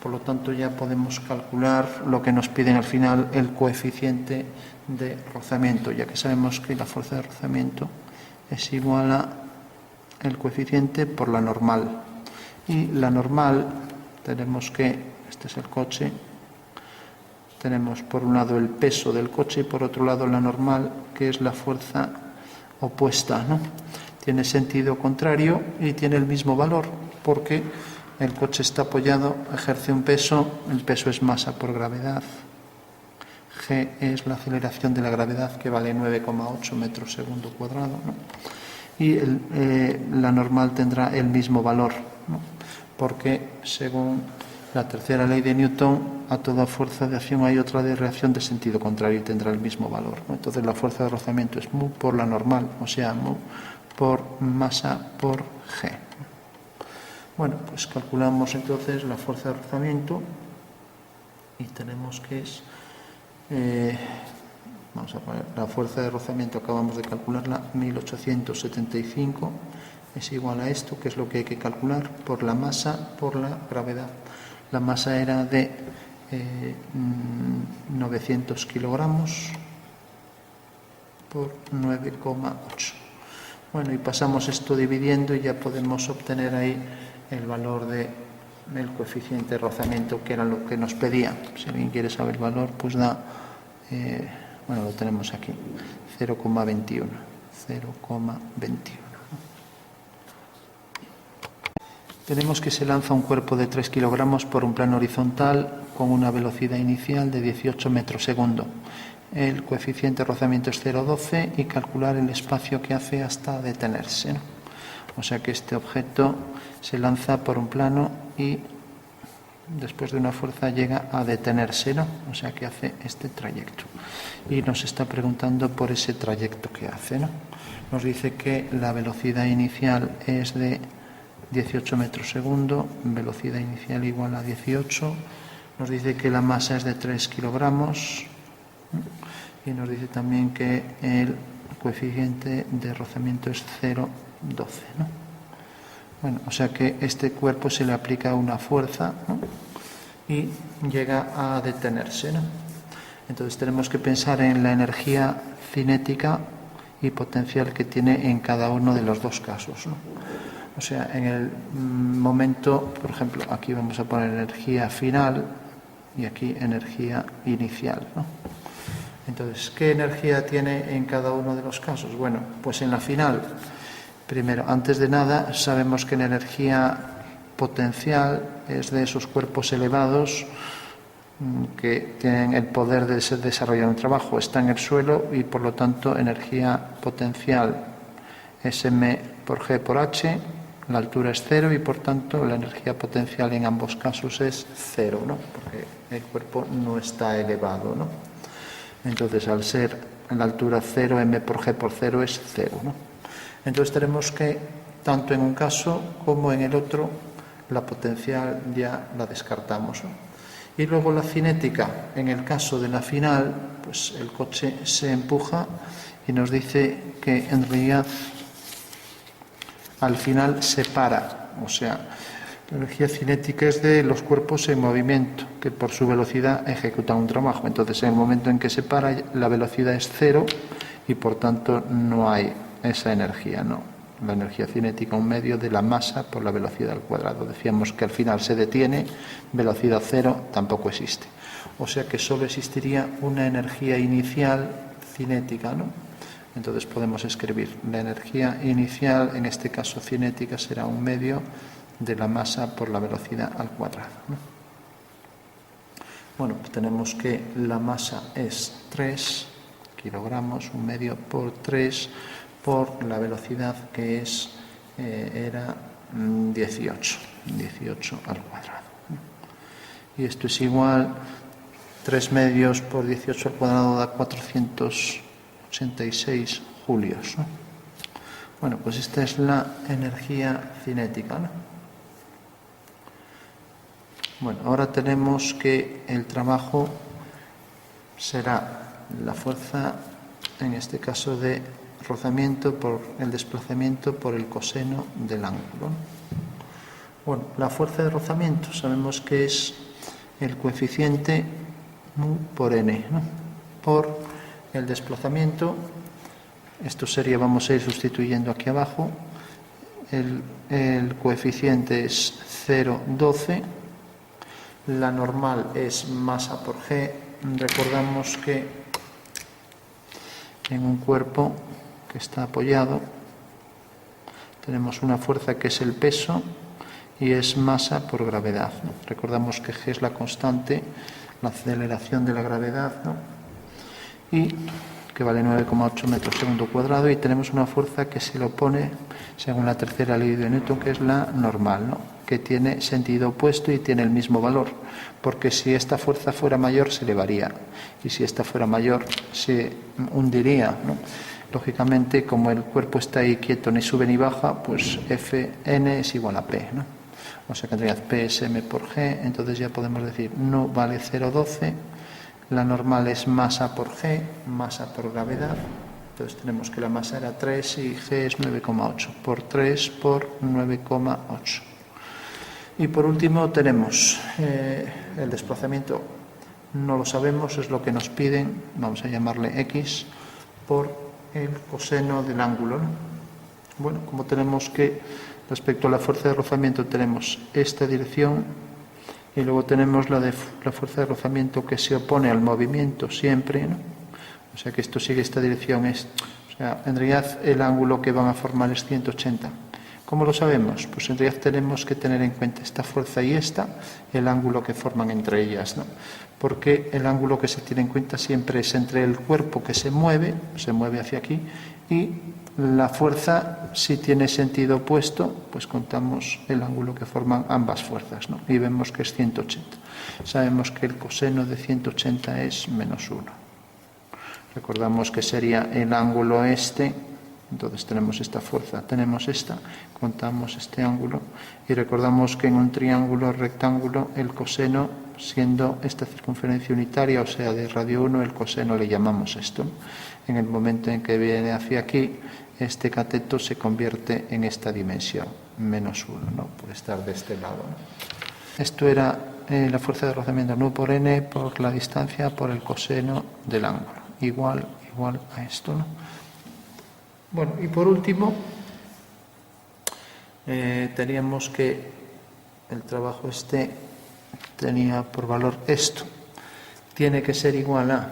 por lo tanto ya podemos calcular lo que nos piden al final, el coeficiente de rozamiento, ya que sabemos que la fuerza de rozamiento es igual a el coeficiente por la normal. Y la normal, tenemos que, este es el coche, tenemos por un lado el peso del coche y por otro lado la normal, que es la fuerza opuesta, ¿no? Tiene sentido contrario y tiene el mismo valor, porque el coche está apoyado, ejerce un peso, el peso es masa por gravedad, G es la aceleración de la gravedad, que vale 9,8 metros segundo cuadrado, ¿no? Y la normal tendrá el mismo valor, ¿no? Porque según la tercera ley de Newton, a toda fuerza de acción hay otra de reacción de sentido contrario y tendrá el mismo valor, ¿no? Entonces la fuerza de rozamiento es mu por la normal, o sea, mu por masa por G. Bueno, pues calculamos entonces la fuerza de rozamiento y tenemos que es, vamos a poner la fuerza de rozamiento, acabamos de calcularla, 1875, es igual a esto, que es lo que hay que calcular, por la masa por la gravedad. La masa era de 900 kilogramos por 9,8. Bueno, y pasamos esto dividiendo y ya podemos obtener ahí el valor del coeficiente de rozamiento, que era lo que nos pedía. Si alguien quiere saber el valor, pues da, bueno, lo tenemos aquí, 0,21. Tenemos que se lanza un cuerpo de 3 kilogramos por un plano horizontal con una velocidad inicial de 18 metros segundo. El coeficiente de rozamiento es 0,12 y calcular el espacio que hace hasta detenerse, ¿no? O sea que este objeto se lanza por un plano y después de una fuerza llega a detenerse, ¿no? O sea que hace este trayecto. Y nos está preguntando por ese trayecto que hace, ¿no? Nos dice que la velocidad inicial es de 18 metros segundo, velocidad inicial igual a 18. Nos dice que la masa es de 3 kilogramos. Y nos dice también que el coeficiente de rozamiento es 0,12, ¿no? Bueno, o sea que este cuerpo se le aplica una fuerza, ¿no? Y llega a detenerse, ¿no? Entonces tenemos que pensar en la energía cinética y potencial que tiene en cada uno de los dos casos, ¿no? O sea, en el momento, por ejemplo, aquí vamos a poner energía final y aquí energía inicial, ¿no? Entonces, ¿qué energía tiene en cada uno de los casos? Bueno, pues en la final, primero, antes de nada, sabemos que la energía potencial es de esos cuerpos elevados que tienen el poder de desarrollar un trabajo, está en el suelo y por lo tanto energía potencial es m por g por h, la altura es 0 y por tanto la energía potencial en ambos casos es 0, ¿no? Porque el cuerpo no está elevado, ¿no? Entonces al ser la altura 0, m por g por 0 es 0, ¿no? Entonces tenemos que tanto en un caso como en el otro la potencial ya la descartamos, ¿no? Y luego la cinética, en el caso de la final, pues el coche se empuja y nos dice que en realidad al final se para. O sea, la energía cinética es de los cuerpos en movimiento, que por su velocidad ejecutan un trabajo. Entonces, en el momento en que se para, la velocidad es 0 y por tanto no hay esa energía, ¿no? La energía cinética, un medio de la masa por la velocidad al cuadrado. Decíamos que al final se detiene, velocidad 0 tampoco existe. O sea que solo existiría una energía inicial cinética, ¿no? Entonces podemos escribir la energía inicial, en este caso cinética, será un medio de la masa por la velocidad al cuadrado, ¿no? Bueno, pues tenemos que la masa es 3 kilogramos, un medio por 3 por la velocidad que es era 18 al cuadrado. Y esto es igual, 3 medios por 18 al cuadrado da 486 julios, ¿no? Bueno, pues esta es la energía cinética, ¿no? Bueno, ahora tenemos que el trabajo será la fuerza, en este caso de rozamiento por el desplazamiento por el coseno del ángulo. Bueno, la fuerza de rozamiento sabemos que es el coeficiente mu por n, ¿no? Por el desplazamiento, esto sería, vamos a ir sustituyendo aquí abajo, el coeficiente es 0,12, la normal es masa por g. Recordamos que en un cuerpo que está apoyado tenemos una fuerza que es el peso y es masa por gravedad, ¿no? Recordamos que g es la constante, la aceleración de la gravedad, ¿no? Y que vale 9,8 metros segundo cuadrado, y tenemos una fuerza que se le opone según la tercera ley de Newton, que es la normal, ¿no? Que tiene sentido opuesto y tiene el mismo valor, porque si esta fuerza fuera mayor se elevaría y si esta fuera mayor se hundiría, ¿no? Lógicamente, como el cuerpo está ahí quieto, ni sube ni baja, pues Fn es igual a P, ¿no? O sea que en realidad P es m por g, entonces ya podemos decir no vale 0,12, la normal es masa por g, masa por gravedad, entonces tenemos que la masa era 3 y g es 9,8, por 3 por 9,8. Y por último tenemos el desplazamiento, no lo sabemos, es lo que nos piden, vamos a llamarle x, por el coseno del ángulo, ¿no? Bueno, como tenemos que, respecto a la fuerza de rozamiento, tenemos esta dirección y luego tenemos la fuerza de rozamiento que se opone al movimiento siempre, ¿no? O sea que esto sigue esta dirección, o sea, en realidad el ángulo que van a formar es 180. ¿Cómo lo sabemos? Pues en realidad tenemos que tener en cuenta esta fuerza y esta, el ángulo que forman entre ellas, ¿no? Porque el ángulo que se tiene en cuenta siempre es entre el cuerpo que se mueve hacia aquí, y la fuerza, si tiene sentido opuesto, pues contamos el ángulo que forman ambas fuerzas, ¿no? Y vemos que es 180. Sabemos que el coseno de 180 es menos 1. Recordamos que sería el ángulo este. Entonces tenemos esta fuerza, tenemos esta, contamos este ángulo y recordamos que en un triángulo rectángulo el coseno, siendo esta circunferencia unitaria, o sea de radio 1, el coseno le llamamos esto. En el momento en que viene hacia aquí, este cateto se convierte en esta dimensión, menos 1, ¿no? Puede estar de este lado, ¿no? Esto era la fuerza de rozamiento nu por n por la distancia por el coseno del ángulo, igual a esto, ¿no? Bueno, y por último, teníamos que el trabajo tenía por valor esto. Tiene que ser igual a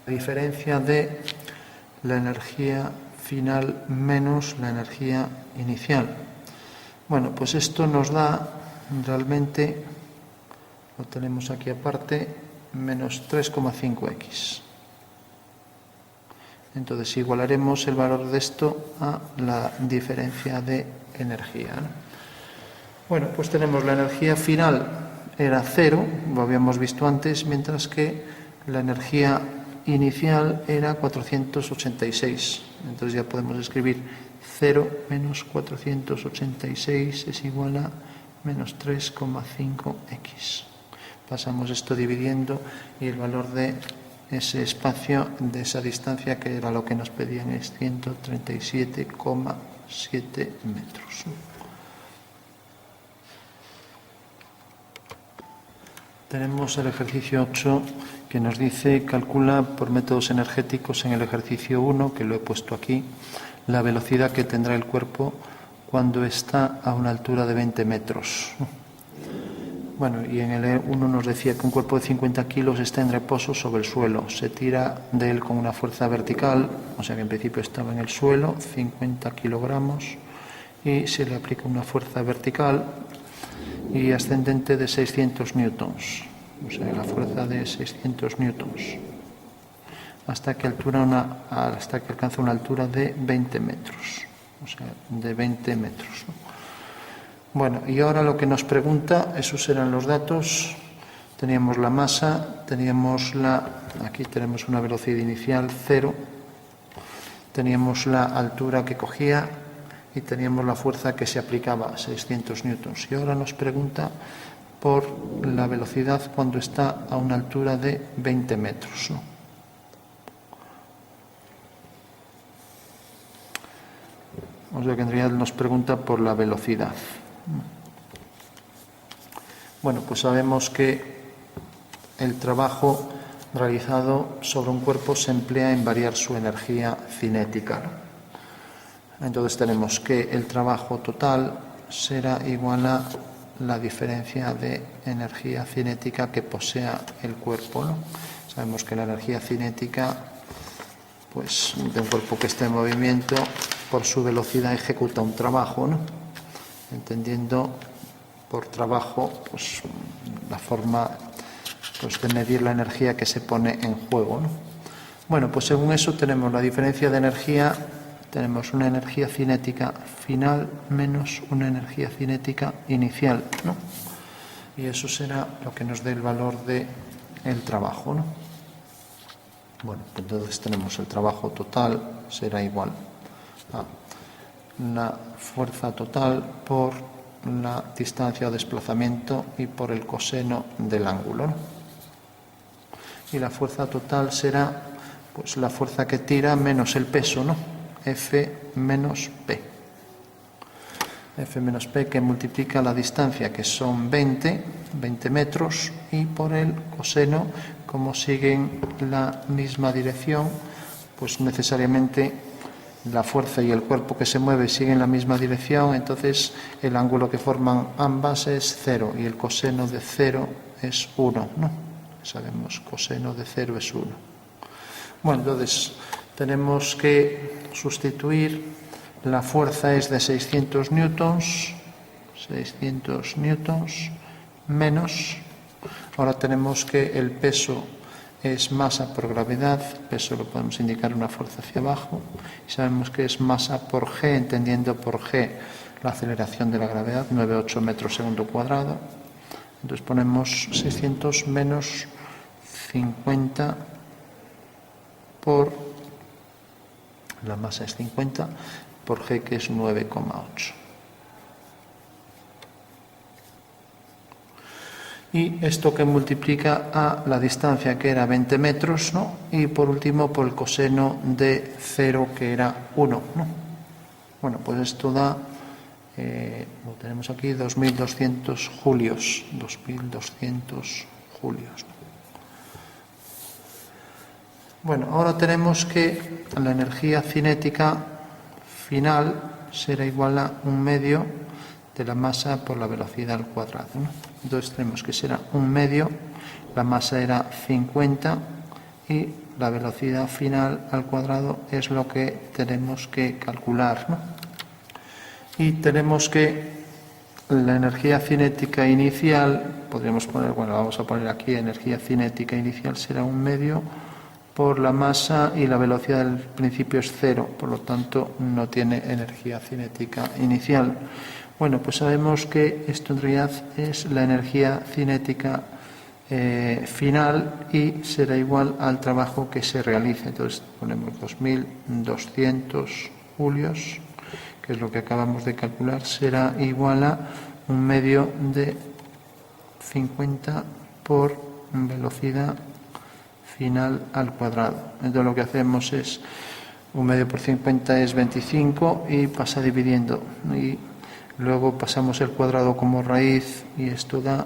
la diferencia de la energía final menos la energía inicial. Bueno, pues esto nos da realmente, lo tenemos aquí aparte, menos 3,5x. Entonces igualaremos el valor de esto a la diferencia de energía, ¿no? Bueno, pues tenemos la energía final era 0, lo habíamos visto antes, mientras que la energía inicial era 486. Entonces ya podemos escribir 0 menos 486 es igual a menos 3,5x. Pasamos esto dividiendo y el valor de ese espacio, de esa distancia, que era lo que nos pedían, es 137,7 metros. Tenemos el ejercicio 8 que nos dice: calcula por métodos energéticos en el ejercicio 1, que lo he puesto aquí, la velocidad que tendrá el cuerpo cuando está a una altura de 20 metros. Bueno, y en el 1 nos decía que un cuerpo de 50 kilos está en reposo sobre el suelo. Se tira de él con una fuerza vertical, o sea que en principio estaba en el suelo, 50 kilogramos, y se le aplica una fuerza vertical y ascendente de 600 newtons, o sea, la fuerza de 600 newtons, hasta que alcanza una altura de 20 metros, o sea, de 20 metros, ¿no? Bueno, y ahora lo que nos pregunta, esos eran los datos. Teníamos la masa, aquí tenemos una velocidad inicial 0, teníamos la altura que cogía y teníamos la fuerza que se aplicaba, 600 newtons. Y ahora nos pregunta por la velocidad cuando está a una altura de 20 metros, ¿no? O sea que en realidad nos pregunta por la velocidad. Bueno, pues sabemos que el trabajo realizado sobre un cuerpo se emplea en variar su energía cinética, ¿no? Entonces tenemos que el trabajo total será igual a la diferencia de energía cinética que posea el cuerpo, ¿no? Sabemos que la energía cinética, pues, de un cuerpo que esté en movimiento, por su velocidad ejecuta un trabajo, ¿no? Entendiendo por trabajo, pues, la forma, pues, de medir la energía que se pone en juego, ¿no? Bueno, pues según eso tenemos la diferencia de energía, tenemos una energía cinética final menos una energía cinética inicial, ¿no? Y eso será lo que nos dé el valor del trabajo, ¿no? Bueno, pues entonces tenemos el trabajo total será igual a la fuerza total por la distancia o desplazamiento y por el coseno del ángulo, ¿no? Y la fuerza total será, pues, la fuerza que tira menos el peso, ¿no? F menos P. F menos P, que multiplica la distancia, que son 20 metros, y por el coseno, como siguen la misma dirección, pues necesariamente la fuerza y el cuerpo que se mueve siguen la misma dirección, entonces el ángulo que forman ambas es 0 y el coseno de 0 es 1, ¿no? Sabemos, coseno de 0 es 1. Bueno, entonces tenemos que sustituir, la fuerza es de 600 newtons, menos, ahora tenemos que el peso es masa por gravedad, peso lo podemos indicar una fuerza hacia abajo, y sabemos que es masa por g, entendiendo por g la aceleración de la gravedad, 9,8 metros segundo cuadrado. Entonces ponemos 600 menos 50 por, la masa es 50, por g, que es 9,8. Y esto que multiplica a la distancia, que era 20 metros, ¿no? Y por último por el coseno de 0, que era 1, ¿no? Bueno, pues esto da, lo tenemos aquí, 2.200 julios. 2.200 julios. Bueno, ahora tenemos que la energía cinética final será igual a 1/2 de la masa por la velocidad al cuadrado, ¿no? Entonces tenemos que será 1/2, la masa era 50 y la velocidad final al cuadrado es lo que tenemos que calcular, ¿no? Y tenemos que la energía cinética inicial, podríamos poner, bueno, vamos a poner aquí energía cinética inicial será 1/2 por la masa y la velocidad del principio es 0, por lo tanto no tiene energía cinética inicial. Bueno, pues sabemos que esto en realidad es la energía cinética final y será igual al trabajo que se realice. Entonces ponemos 2200 julios, que es lo que acabamos de calcular, será igual a 1/2 de 50 por velocidad final al cuadrado. Entonces lo que hacemos es 1/2 por 50 es 25 y pasa dividiendo. Y luego pasamos el cuadrado como raíz y esto da,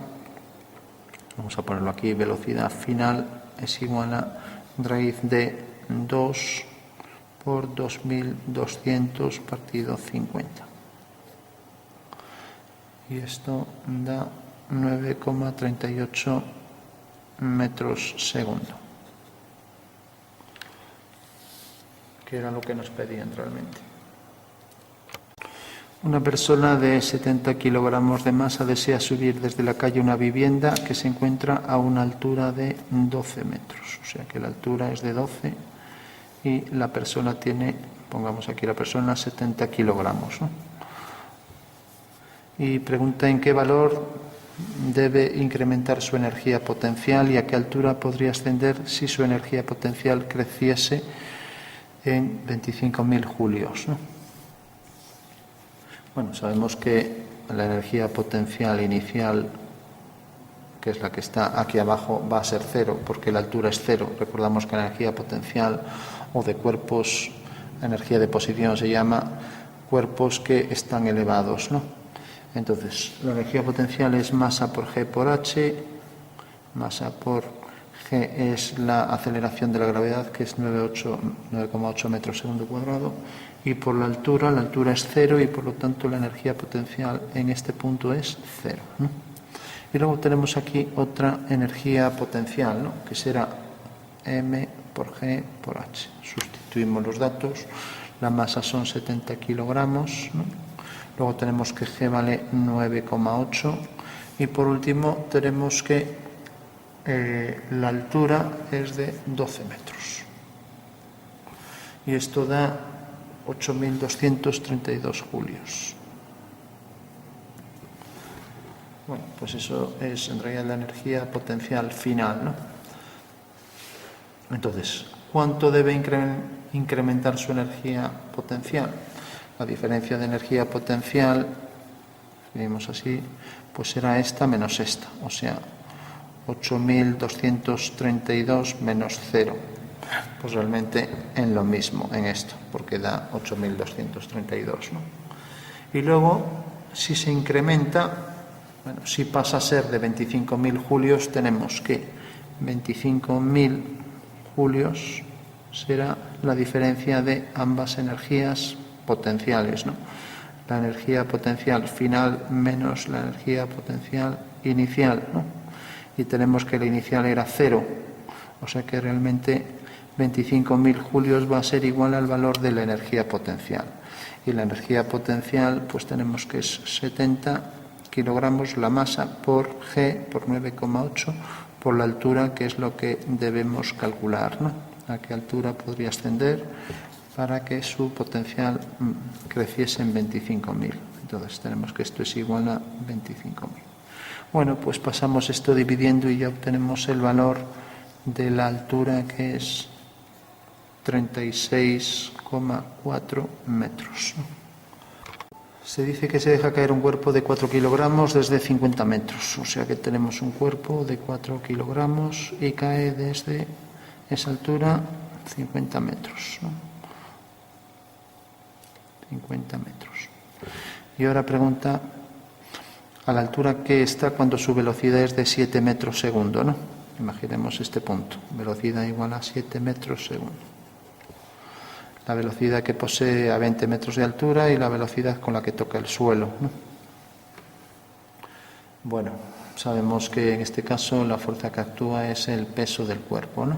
vamos a ponerlo aquí, velocidad final es igual a raíz de 2 por 2200 partido 50. Y esto da 9,38 metros segundo, que era lo que nos pedían realmente. Una persona de 70 kilogramos de masa desea subir desde la calle una vivienda que se encuentra a una altura de 12 metros. O sea que la altura es de 12 y la persona tiene, pongamos aquí la persona, 70 kilogramos, ¿no? Y pregunta en qué valor debe incrementar su energía potencial y a qué altura podría ascender si su energía potencial creciese en 25.000 julios, ¿no? Bueno, sabemos que la energía potencial inicial, que es la que está aquí abajo, va a ser 0, porque la altura es 0. Recordamos que la energía potencial o de cuerpos, energía de posición se llama cuerpos que están elevados, ¿no? Entonces, la energía potencial es masa por G por H, masa por G es la aceleración de la gravedad, que es 9,8 metros segundo cuadrado, y por la altura es 0 y por lo tanto la energía potencial en este punto es 0, ¿no? Y luego tenemos aquí otra energía potencial, ¿no? Que será M por G por H. Sustituimos los datos, la masa son 70 kilogramos, ¿no? Luego tenemos que G vale 9,8 y por último tenemos que la altura es de 12 metros. Y esto da 8.232 julios. Bueno, pues eso es en realidad la energía potencial final, ¿no? Entonces, ¿cuánto debe incrementar su energía potencial? La diferencia de energía potencial, escribimos así, pues será esta menos esta, o sea, 8.232 menos 0. Pues realmente en lo mismo, en esto, porque da 8.232, ¿no? Y luego, si se incrementa, bueno, si pasa a ser de 25.000 julios, tenemos que 25.000 julios será la diferencia de ambas energías potenciales, ¿no? La energía potencial final menos la energía potencial inicial, ¿no? Y tenemos que la inicial era 0, o sea que realmente 25.000 julios va a ser igual al valor de la energía potencial. Y la energía potencial, pues tenemos que es 70 kilogramos la masa por G por 9,8 por la altura, que es lo que debemos calcular, ¿no? A qué altura podría ascender para que su potencial creciese en 25.000. Entonces tenemos que esto es igual a 25.000. Bueno, pues pasamos esto dividiendo y ya obtenemos el valor de la altura, que es 36,4 metros. Se dice que se deja caer un cuerpo de 4 kilogramos desde 50 metros. O sea que tenemos un cuerpo de 4 kilogramos y cae desde esa altura 50 metros, ¿no? 50 metros. Y ahora pregunta a la altura que está cuando su velocidad es de 7 metros segundo, ¿no? Imaginemos este punto, velocidad igual a 7 metros segundo. la velocidad que posee a 20 metros de altura y la velocidad con la que toca el suelo, ¿no? Bueno, sabemos que en este caso la fuerza que actúa es el peso del cuerpo, ¿no?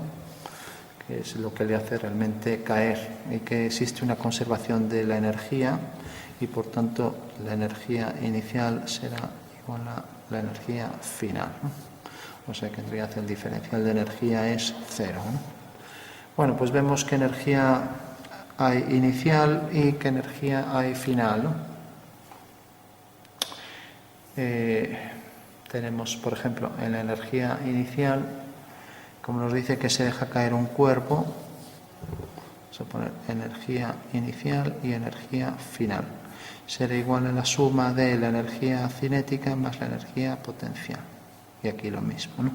Que es lo que le hace realmente caer, y que existe una conservación de la energía y por tanto la energía inicial será igual a la energía final, ¿no? O sea que en realidad el diferencial de energía es cero, ¿no? Bueno, pues vemos qué energía hay inicial y qué energía hay final, ¿no? Tenemos, por ejemplo, en la energía inicial, como nos dice que se deja caer un cuerpo, vamos a poner energía inicial y energía final. Será igual a la suma de la energía cinética más la energía potencial. Y aquí lo mismo, ¿no?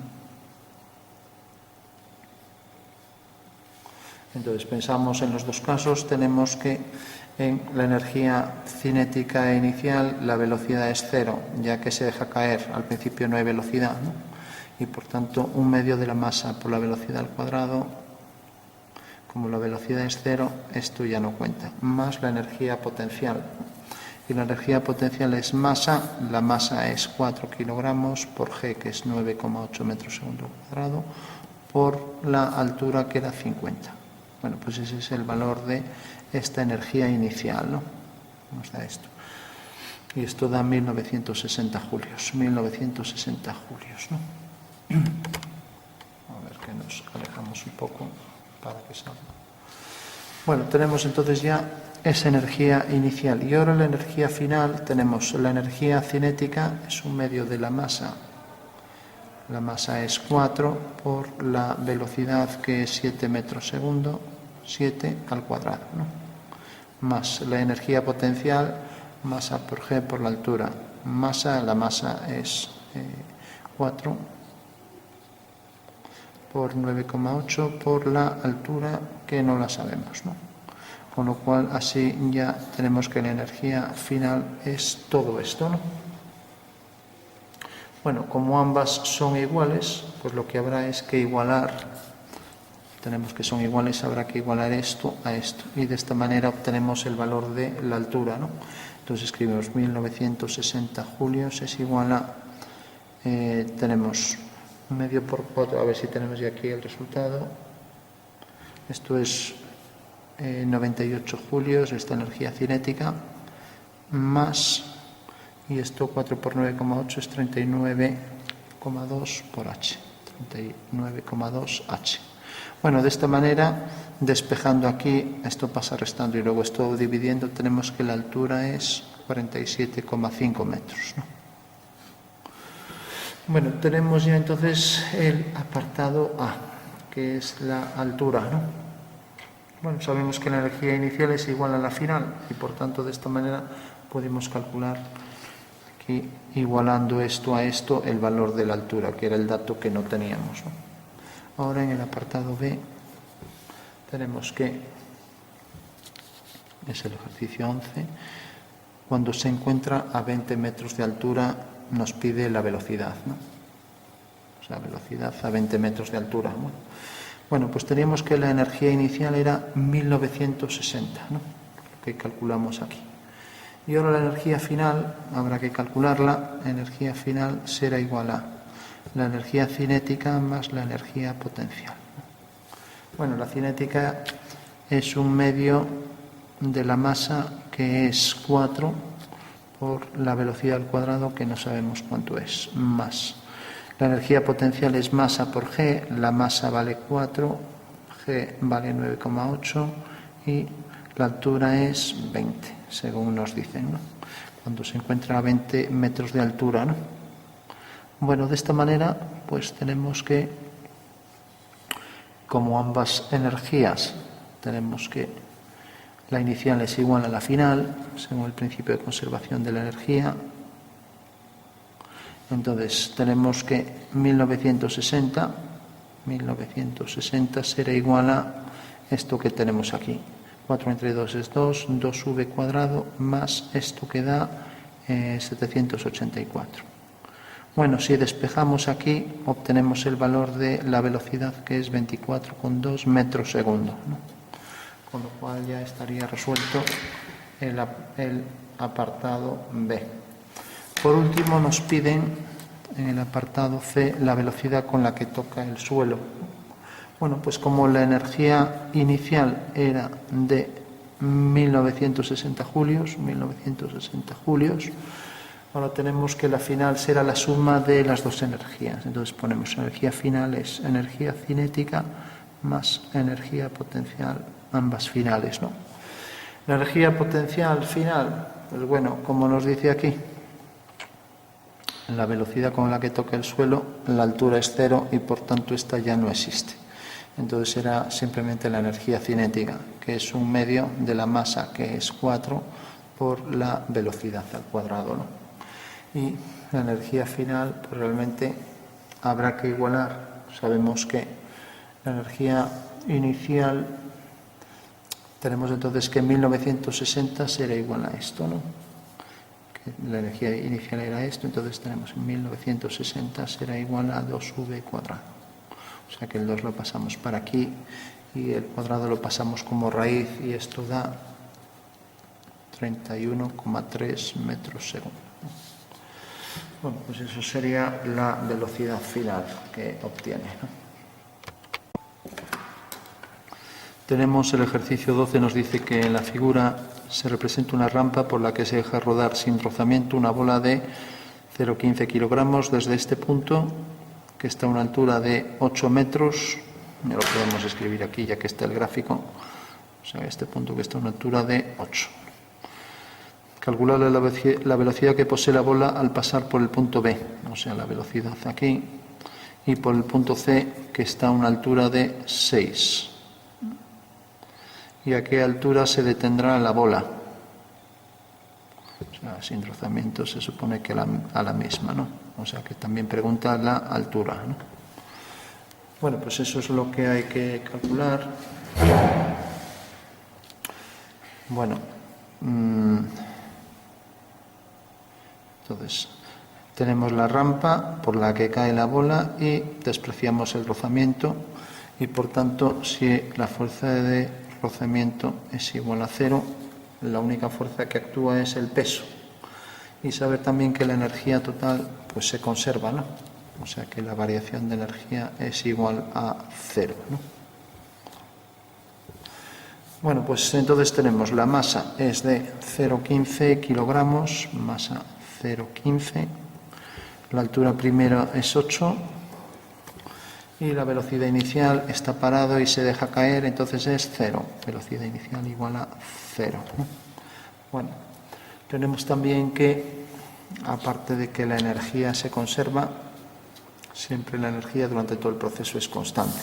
Entonces pensamos en los dos casos, tenemos que en la energía cinética inicial la velocidad es cero, ya que se deja caer, al principio no hay velocidad, ¿no? Y por tanto 1/2 de la masa por la velocidad al cuadrado, como la velocidad es cero, esto ya no cuenta, más la energía potencial. Y la energía potencial es masa, la masa es 4 kilogramos por G, que es 9,8 metros segundo cuadrado, por la altura que era 50. Bueno, pues ese es el valor de esta energía inicial, ¿no? Nos da esto. Y esto da 1960 julios, 1960 julios, ¿no? A ver que nos alejamos un poco para que salga. Bueno, tenemos entonces ya esa energía inicial. Y ahora la energía final, tenemos la energía cinética, es 1/2 de la masa. La masa es 4 por la velocidad, que es 7 metros segundo, 7 al cuadrado, ¿no? Más la energía potencial, masa por G por la altura. La masa es 4 por 9,8 por la altura, que no la sabemos, ¿no? Con lo cual así ya tenemos que la energía final es todo esto, ¿no? Bueno, como ambas son iguales, pues lo que habrá es que igualar, tenemos que son iguales, habrá que igualar esto a esto, y de esta manera obtenemos el valor de la altura, ¿no? Entonces escribimos 1960 julios es igual a, tenemos 1/2 por 4, a ver si tenemos ya aquí el resultado, esto es 98 julios, esta energía cinética, más, y esto 4 por 9,8 es 39,2 por H, 39,2 H. Bueno, de esta manera, despejando aquí, esto pasa restando y luego esto dividiendo, tenemos que la altura es 47,5 metros, ¿no? Bueno, tenemos ya entonces el apartado A, que es la altura, ¿no? Bueno, sabemos que la energía inicial es igual a la final y por tanto de esta manera podemos calcular aquí, igualando esto a esto, el valor de la altura, que era el dato que no teníamos, ¿no? Ahora en el apartado B tenemos que, es el ejercicio 11, cuando se encuentra a 20 metros de altura nos pide la velocidad, ¿no? O sea, velocidad a 20 metros de altura, ¿no? Bueno, pues teníamos que la energía inicial era 1960, ¿no? Lo que calculamos aquí. Y ahora la energía final, habrá que calcularla, la energía final será igual a la energía cinética más la energía potencial. Bueno, la cinética es 1/2 de la masa, que es 4 por la velocidad al cuadrado, que no sabemos cuánto es, más. La energía potencial es masa por G, la masa vale 4, G vale 9,8 y la altura es 20, según nos dicen, ¿no? Cuando se encuentra a 20 metros de altura, ¿no? Bueno, de esta manera, pues tenemos que, como ambas energías, tenemos que la inicial es igual a la final, según el principio de conservación de la energía. Entonces, tenemos que 1960 será igual a esto que tenemos aquí. 4 entre 2 es 2, 2v cuadrado, más esto que da 784. Bueno, si despejamos aquí, obtenemos el valor de la velocidad, que es 24,2 metros segundo, ¿no? con lo cual ya estaría resuelto el apartado B. Por último, nos piden en el apartado C la velocidad con la que toca el suelo. Bueno, pues como la energía inicial era de 1960 julios, ahora tenemos que la final será la suma de las dos energías. Entonces ponemos energía final es energía cinética más energía potencial, ambas finales, ¿no? La energía potencial final, pues bueno, como nos dice aquí, la velocidad con la que toca el suelo, la altura es 0 y por tanto esta ya no existe. Entonces será simplemente la energía cinética, que es un medio de la masa, que es 4, por la velocidad al cuadrado, ¿no? Y la energía final, pues realmente habrá que igualar. Sabemos que la energía inicial, tenemos entonces que 1960 será igual a esto, ¿no? Que la energía inicial era esto, entonces tenemos 1960 será igual a 2v cuadrado. O sea que el 2 lo pasamos para aquí y el cuadrado lo pasamos como raíz y esto da 31,3 metros segundo. Bueno, pues eso sería la velocidad final que obtiene, ¿no? Tenemos el ejercicio 12, nos dice que en la figura se representa una rampa por la que se deja rodar sin rozamiento una bola de 0,15 kilogramos desde este punto, que está a una altura de 8 metros, ya lo podemos escribir aquí ya que está el gráfico, o sea, este punto que está a una altura de 8. Calcular la velocidad que posee la bola al pasar por el punto B, o sea, la velocidad aquí, y por el punto C, que está a una altura de 6. ¿Y a qué altura se detendrá la bola? O sea, sin rozamiento se supone que a la misma, ¿no? O sea, que también pregunta la altura, ¿no? Bueno, pues eso es lo que hay que calcular. Bueno, entonces tenemos la rampa por la que cae la bola y despreciamos el rozamiento y por tanto si la fuerza de rozamiento es igual a 0, la única fuerza que actúa es el peso. Y saber también que la energía total pues se conserva, ¿no? O sea que la variación de energía es igual a 0, ¿no? Bueno, pues entonces tenemos la masa es de 0,15 kilogramos, masa 0,15, la altura primera es 8 y la velocidad inicial está parado y se deja caer, entonces es 0, velocidad inicial igual a 0, ¿no? Bueno, tenemos también que, aparte de que la energía se conserva, siempre la energía durante todo el proceso es constante.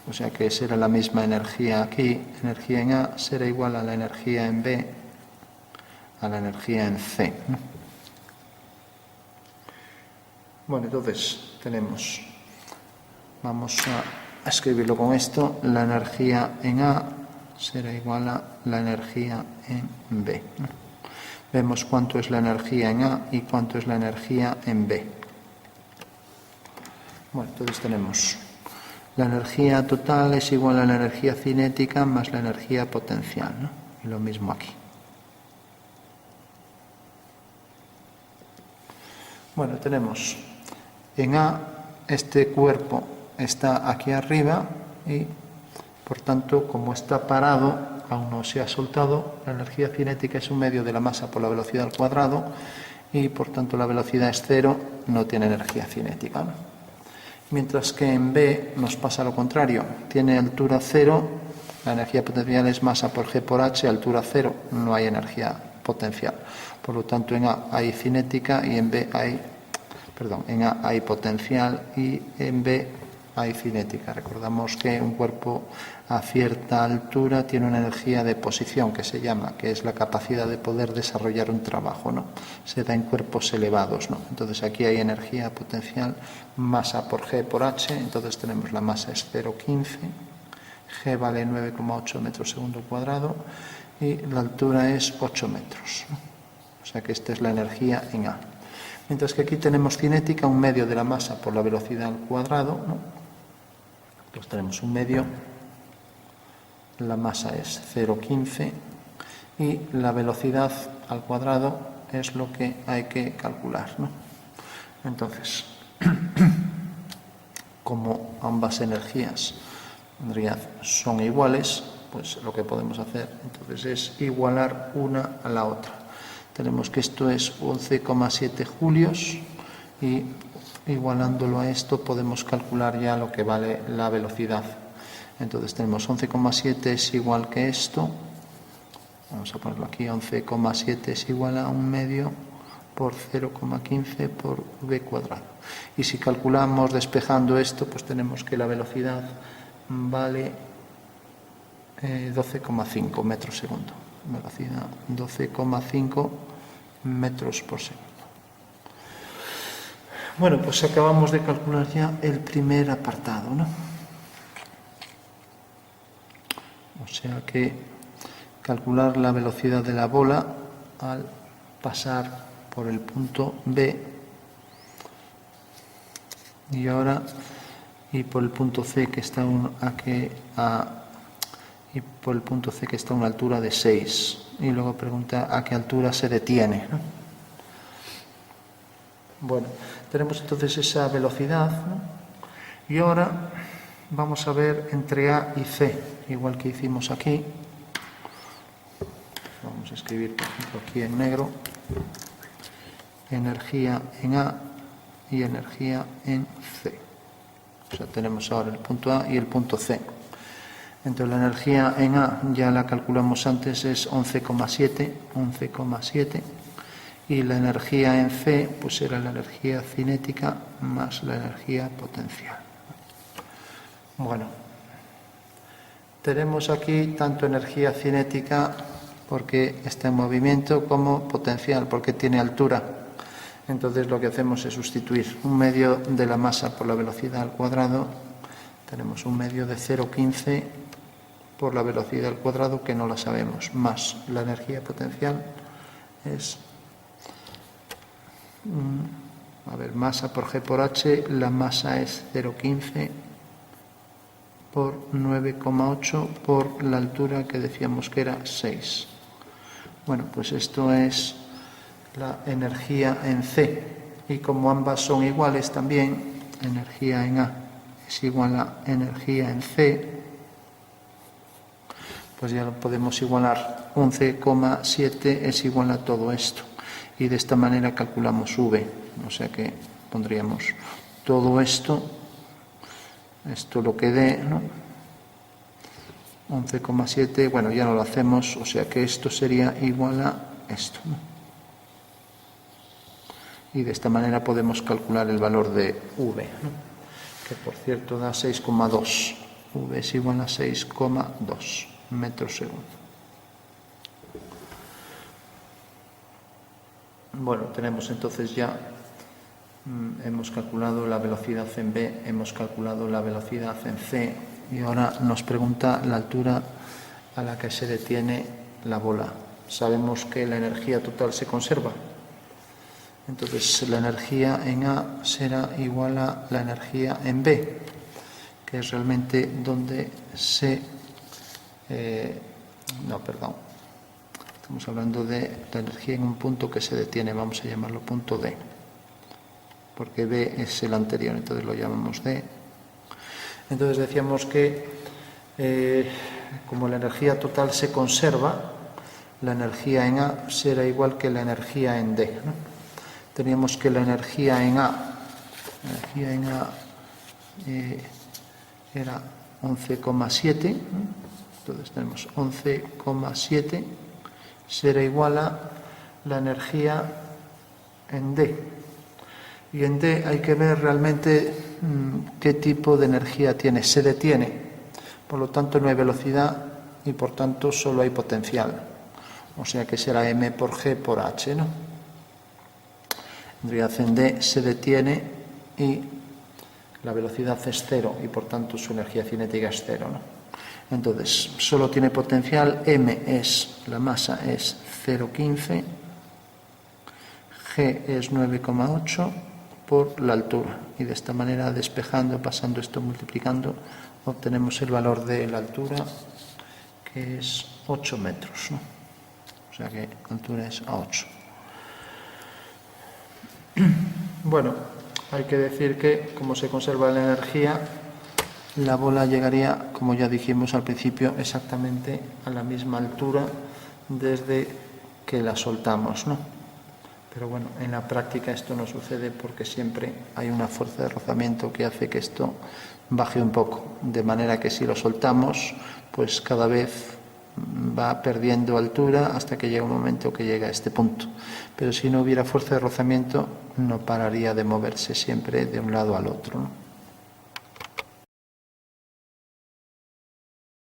O sea que será la misma energía aquí, energía en A será igual a la energía en B, a la energía en C, ¿no? Bueno, entonces tenemos, vamos a escribirlo con esto, la energía en A será igual a la energía en B, ¿no? Vemos cuánto es la energía en A y cuánto es la energía en B. Bueno, entonces tenemos la energía total es igual a la energía cinética más la energía potencial, ¿no? Y lo mismo aquí. Bueno, tenemos en A este cuerpo está aquí arriba y por tanto como está parado aún no se ha soltado, la energía cinética es un medio de la masa por la velocidad al cuadrado y por tanto la velocidad es 0, no tiene energía cinética, ¿no? Mientras que en B nos pasa lo contrario, tiene altura 0, la energía potencial es masa por G por H, altura 0, no hay energía potencial. Por lo tanto en A hay cinética y en B en A hay potencial y en B hay cinética. Recordamos que un cuerpo a cierta altura tiene una energía de posición que se llama, que es la capacidad de poder desarrollar un trabajo, ¿no? Se da en cuerpos elevados, ¿no? Entonces aquí hay energía potencial, masa por G por H, entonces tenemos la masa es 0,15, G vale 9,8 metros segundo cuadrado y la altura es 8 metros, ¿no? O sea que esta es la energía en A. Mientras que aquí tenemos cinética, un medio de la masa por la velocidad al cuadrado, ¿no? Entonces tenemos un medio la masa es 0,15 y la velocidad al cuadrado es lo que hay que calcular, ¿no? Entonces, como ambas energías en realidad son iguales, pues lo que podemos hacer entonces es igualar una a la otra. Tenemos que esto es 11,7 julios y igualándolo a esto podemos calcular ya lo que vale la velocidad. Entonces tenemos 11,7 es igual que esto. Vamos a ponerlo aquí, 11,7 es igual a 1 medio por 0,15 por v cuadrado. Y si calculamos despejando esto, pues tenemos que la velocidad vale 12,5 metros segundo. Velocidad 12,5 metros por segundo. Bueno, pues acabamos de calcular ya el primer apartado, ¿no? O sea que calcular la velocidad de la bola al pasar por el punto B y por el punto C que está y por el punto C que está a una altura de 6 y luego pregunta a qué altura se detiene, ¿no? Bueno, tenemos entonces esa velocidad, ¿no? Y ahora vamos a ver entre A y C, igual que hicimos aquí. Vamos a escribir, por ejemplo, aquí en negro, energía en A y energía en C. O sea, tenemos ahora el punto A y el punto C. Entonces la energía en A ya la calculamos antes, es 11,7, y la energía en C pues era la energía cinética más la energía potencial. Bueno, tenemos aquí tanto energía cinética porque está en movimiento como potencial porque tiene altura. Entonces lo que hacemos es sustituir un medio de la masa por la velocidad al cuadrado. Tenemos un medio de 0,15 por la velocidad al cuadrado, que no la sabemos, más la energía potencial es, masa por G por H, la masa es 0,15 por 9,8 por la altura que decíamos que era 6. Bueno, pues esto es la energía en C, y como ambas son iguales también, energía en A es igual a energía en C, pues ya lo podemos igualar. 11,7 es igual a todo esto, y de esta manera calculamos V, o sea que pondríamos todo esto lo que dé, ¿no? 11,7, bueno, ya no lo hacemos, o sea que esto sería igual a esto, ¿no? Y de esta manera podemos calcular el valor de V, ¿no? Que por cierto da 6,2. V es igual a 6,2 metros segundo. Bueno, tenemos entonces ya, hemos calculado la velocidad en B, hemos calculado la velocidad en C, y ahora nos pregunta la altura a la que se detiene la bola. Sabemos que la energía total se conserva. Entonces la energía en A será igual a la energía en B, que es realmente donde estamos hablando de la energía en un punto que se detiene, vamos a llamarlo punto D, porque B es el anterior, entonces lo llamamos D. Entonces decíamos que como la energía total se conserva, la energía en A será igual que la energía en D, ¿no? Teníamos que la energía en A era 11,7, entonces tenemos 11,7 será igual a la energía en D. Y en D hay que ver realmente qué tipo de energía tiene. Se detiene, por lo tanto no hay velocidad y por tanto solo hay potencial. O sea que será M por G por H, ¿no? En realidad en D se detiene y la velocidad es cero y por tanto su energía cinética es cero, ¿no? Entonces solo tiene potencial, la masa es 0,15, G es 9,8 por la altura, y de esta manera, despejando, pasando esto, multiplicando, obtenemos el valor de la altura, que es 8 metros, ¿no? O sea que la altura es a 8. Bueno, hay que decir que como se conserva la energía, la bola llegaría, como ya dijimos al principio, exactamente a la misma altura desde que la soltamos, ¿no? Pero bueno, en la práctica esto no sucede porque siempre hay una fuerza de rozamiento que hace que esto baje un poco, de manera que si lo soltamos, pues cada vez va perdiendo altura hasta que llega un momento que llega a este punto. Pero si no hubiera fuerza de rozamiento, no pararía de moverse siempre de un lado al otro, ¿no?